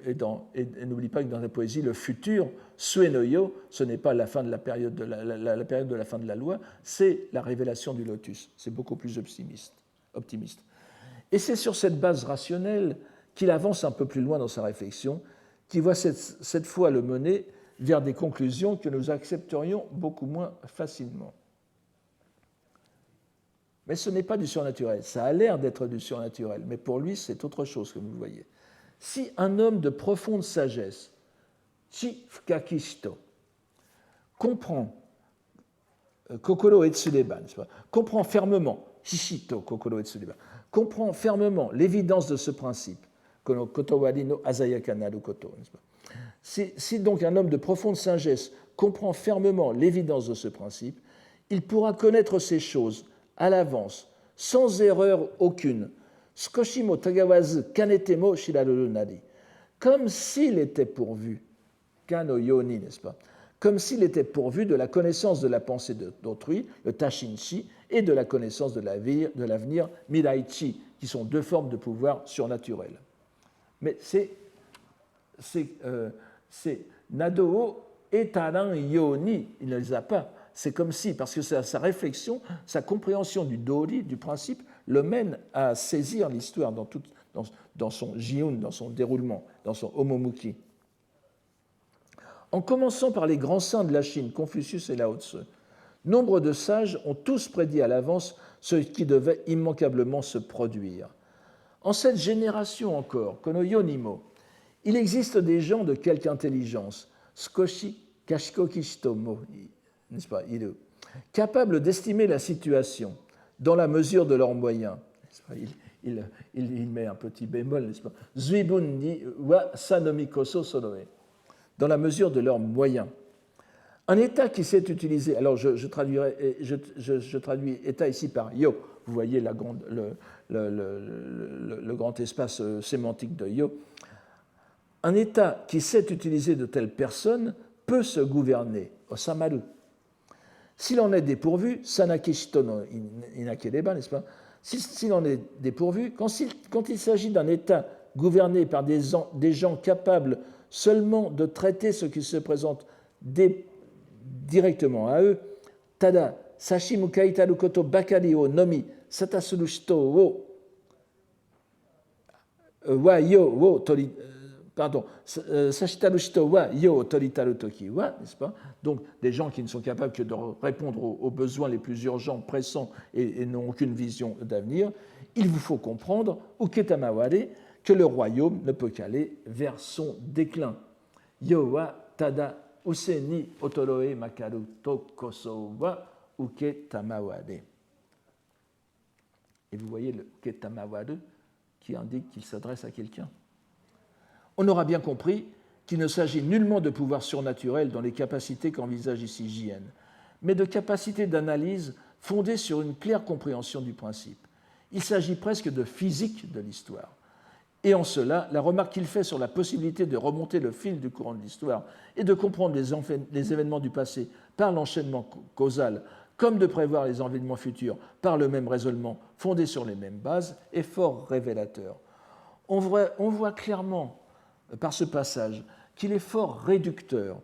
n'oublie pas que dans la poésie, le futur, suenoyo, ce n'est pas la fin de la période de la période de la fin de la loi, c'est la révélation du lotus. C'est beaucoup plus optimiste. Et c'est sur cette base rationnelle qu'il avance un peu plus loin dans sa réflexion, qui voit cette fois le mener vers des conclusions que nous accepterions beaucoup moins facilement. Mais ce n'est pas du surnaturel. Ça a l'air d'être du surnaturel, mais pour lui, c'est autre chose, comme vous le voyez. Si un homme de profonde sagesse, chi fukakishito, comprend kokoro etsureba, n'est-ce pas, comprend fermement, hishito kokoro etsureba, comprend fermement l'évidence de ce principe, Kotowari no Azayaka naru koto. Si donc un homme de profonde sagesse comprend fermement l'évidence de ce principe, il pourra connaître ces choses à l'avance, sans erreur aucune, Skoshimo tagawazu kanetemo shiraru nari, comme s'il était pourvu, kano yoni, n'est-ce pas, comme s'il était pourvu de la connaissance de la pensée d'autrui, le tashinshi, et de la connaissance de l'avenir, miraichi, qui sont deux formes de pouvoir surnaturel. Mais c'est Nadoo et Taran Yoni, il ne les a pas. C'est comme si, parce que sa réflexion, sa compréhension du Dori, du principe, le mène à saisir l'histoire dans son jiun, dans son déroulement, dans son homomuki. En commençant par les grands saints de la Chine, Confucius et Lao Tse, nombre de sages ont tous prédit à l'avance ce qui devait immanquablement se produire. En cette génération encore, Kono Yonimo, il existe des gens de quelque intelligence, Skoshi Kashikoki Shitomo, n'est-ce pas, capables d'estimer la situation dans la mesure de leurs moyens. Il met un petit bémol, n'est-ce pas, Zuibun ni wa sanomi koso soroe, dans la mesure de leurs moyens. Un État qui sait utiliser, alors je traduis État ici par yo, vous voyez le grand espace sémantique de yo. Un État qui sait utiliser de telles personnes peut se gouverner, osamaru. S'il en est dépourvu, sanakishito no inakereba, n'est-ce pas? S'il en est dépourvu, quand il s'agit d'un État gouverné par des gens capables seulement de traiter ce qui se présente directement à eux, tada sashimu kaitaru koto bakari o nomi satasuru shito wo wa yo wo tori, pardon, sashitaru shito wa yo toritaru toki wa, n'est-ce pas? Donc des gens qui ne sont capables que de répondre aux besoins les plus urgents, pressants et n'ont aucune vision d'avenir. Il vous faut comprendre, uketamaware, que le royaume ne peut qu'aller vers son déclin. Yo wa tada useni otoroe makaru tokoso wa uketamaware. Et vous voyez le uketamaware qui indique qu'il s'adresse à quelqu'un. On aura bien compris qu'il ne s'agit nullement de pouvoir surnaturel dans les capacités qu'envisage ici J.N., mais de capacités d'analyse fondées sur une claire compréhension du principe. Il s'agit presque de physique de l'histoire. Et en cela, la remarque qu'il fait sur la possibilité de remonter le fil du courant de l'histoire et de comprendre les événements du passé par l'enchaînement causal, comme de prévoir les événements futurs par le même raisonnement fondé sur les mêmes bases, est fort révélateur. On voit clairement par ce passage qu'il est fort réducteur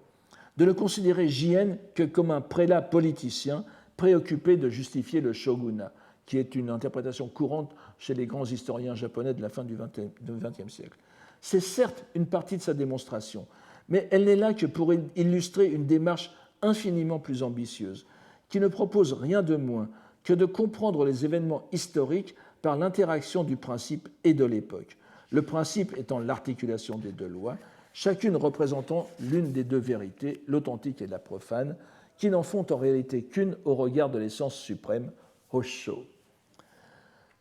de ne considérer J.N. que comme un prélat politicien préoccupé de justifier le shogunat, qui est une interprétation courante chez les grands historiens japonais de la fin du XXe siècle. C'est certes une partie de sa démonstration, mais elle n'est là que pour illustrer une démarche infiniment plus ambitieuse, qui ne propose rien de moins que de comprendre les événements historiques par l'interaction du principe et de l'époque, le principe étant l'articulation des deux lois, chacune représentant l'une des deux vérités, l'authentique et la profane, qui n'en font en réalité qu'une au regard de l'essence suprême, Hosho.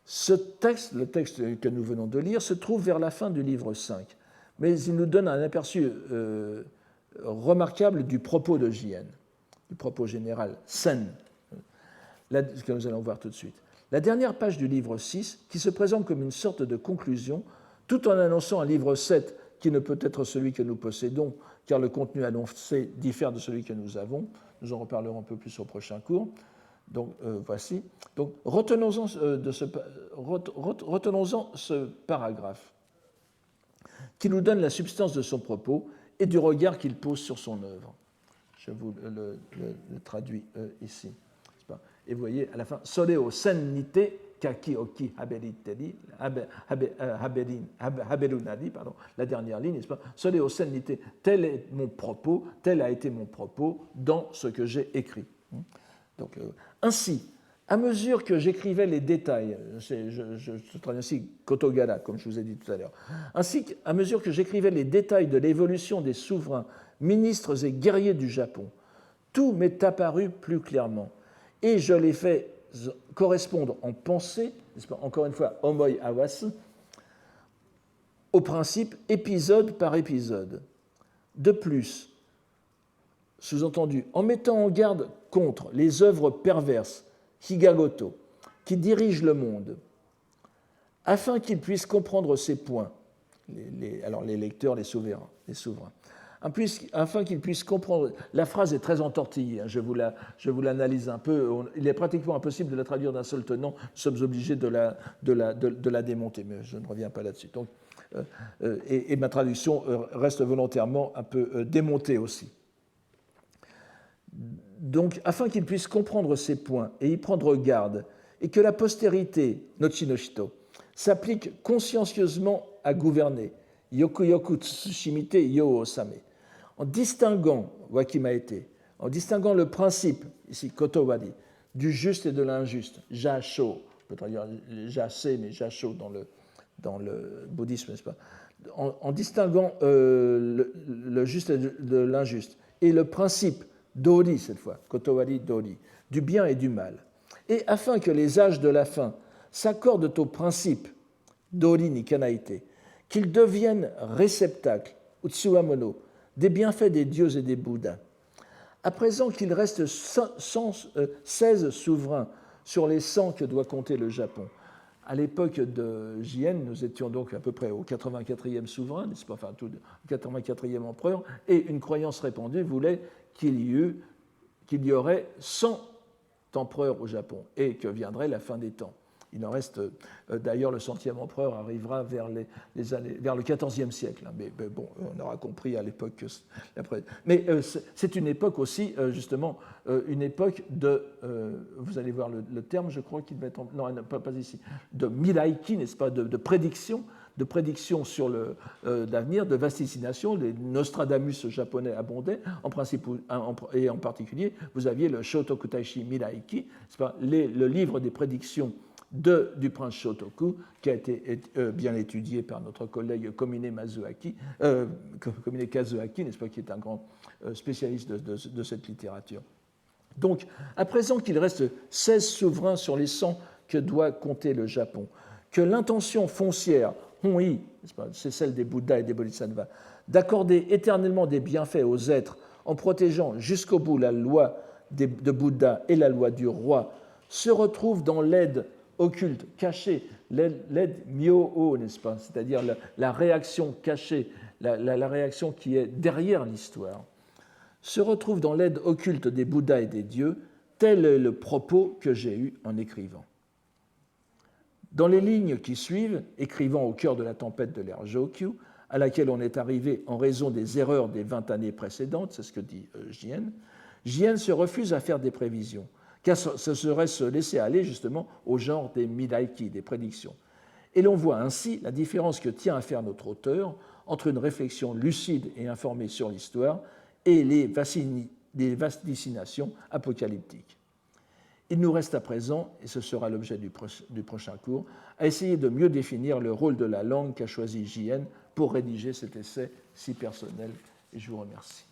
Ce texte, le texte que nous venons de lire, se trouve vers la fin du livre 5, mais il nous donne un aperçu remarquable du propos de J.N., du propos général, Sen, que nous allons voir tout de suite. La dernière page du livre 6, qui se présente comme une sorte de conclusion, tout en annonçant un livre 7 qui ne peut être celui que nous possédons, car le contenu annoncé diffère de celui que nous avons. Nous en reparlerons un peu plus au prochain cours. Donc, voici. Donc, retenons-en ce paragraphe qui nous donne la substance de son propos et du regard qu'il pose sur son œuvre. Je vous le traduis ici. Et vous voyez, à la fin, « Sore o sen nite kaki oki haberiteri » haberunari, pardon, la dernière ligne, n'est-ce pas? « Sore o sen nite » tel est mon propos, tel a été mon propos dans ce que j'ai écrit. Donc, ainsi, à mesure que j'écrivais les détails, je traduis ainsi Kotogara, comme je vous ai dit tout à l'heure, ainsi qu'à mesure que j'écrivais les détails de l'évolution des souverains, ministres et guerriers du Japon, tout m'est apparu plus clairement, et je l'ai fait correspondent en pensée, encore une fois, homoi havas, au principe épisode par épisode. De plus, sous-entendu, en mettant en garde contre les œuvres perverses, higagoto, qui dirigent le monde, afin qu'ils puissent comprendre ces points, alors les lecteurs, les souverains, afin qu'ils puissent comprendre. La phrase est très entortillée, hein, je vous l'analyse un peu. Il est pratiquement impossible de la traduire d'un seul tenant, nous sommes obligés de la démonter, mais je ne reviens pas là-dessus. Donc, et ma traduction reste volontairement un peu démontée aussi. Donc, afin qu'ils puissent comprendre ces points et y prendre garde, et que la postérité, Nochi no Shito, s'applique consciencieusement à gouverner, yoku tsushimite yo osame, en distinguant, wakimaete, en distinguant le principe, ici kotowari, du juste et de l'injuste, jasho, on peut traduire jase, mais jasho dans le bouddhisme, n'est-ce pas, en distinguant le juste et de l'injuste, et le principe dori, cette fois, kotowari dori, du bien et du mal, et afin que les âges de la fin s'accordent au principe dori ni kanaite, qu'ils deviennent réceptacles, utsuamono, des bienfaits des dieux et des bouddhas. À présent qu'il reste 16 souverains sur les 100 que doit compter le Japon. À l'époque de Jien, nous étions donc à peu près au 84e souverain, n'est-ce pas, enfin, tout, 84e empereur, et une croyance répandue voulait qu'il y aurait 100 empereurs au Japon et que viendrait la fin des temps. Il en reste, d'ailleurs, le 100e empereur arrivera vers le 14e siècle. Mais bon, on aura compris à l'époque que... Mais c'est une époque aussi, justement, une époque de... vous allez voir le terme, je crois qu'il va être... Non, pas ici. De Miraiki, n'est-ce pas, de prédiction sur l'avenir, de vaticination. Les Nostradamus japonais abondaient, en principe, et en particulier, vous aviez le Shotoku Taishi Miraiki, c'est pas, le livre des prédictions du prince Shotoku, qui a été bien étudié par notre collègue Komine Kazuaki, n'est-ce pas, qui est un grand spécialiste de cette littérature. Donc, à présent qu'il reste 16 souverains sur les 100 que doit compter le Japon, que l'intention foncière, Hon-i, c'est celle des Bouddhas et des Bodhisattvas, d'accorder éternellement des bienfaits aux êtres en protégeant jusqu'au bout la loi de Bouddha et la loi du roi, se retrouve dans l'aide occulte, cachée, l'aide myo-o, n'est-ce pas, c'est-à-dire la réaction cachée, la réaction qui est derrière l'histoire, se retrouve dans l'aide occulte des Bouddhas et des dieux, tel est le propos que j'ai eu en écrivant. Dans les lignes qui suivent, écrivant au cœur de la tempête de l'ère Jokyu, à laquelle on est arrivé en raison des erreurs des 20 années précédentes, c'est ce que dit Jien se refuse à faire des prévisions, car ce serait se laisser aller justement au genre des midaiki, des prédictions. Et l'on voit ainsi la différence que tient à faire notre auteur entre une réflexion lucide et informée sur l'histoire et les vaticinations apocalyptiques. Il nous reste à présent, et ce sera l'objet du prochain cours, à essayer de mieux définir le rôle de la langue qu'a choisi Jien pour rédiger cet essai si personnel. Et je vous remercie.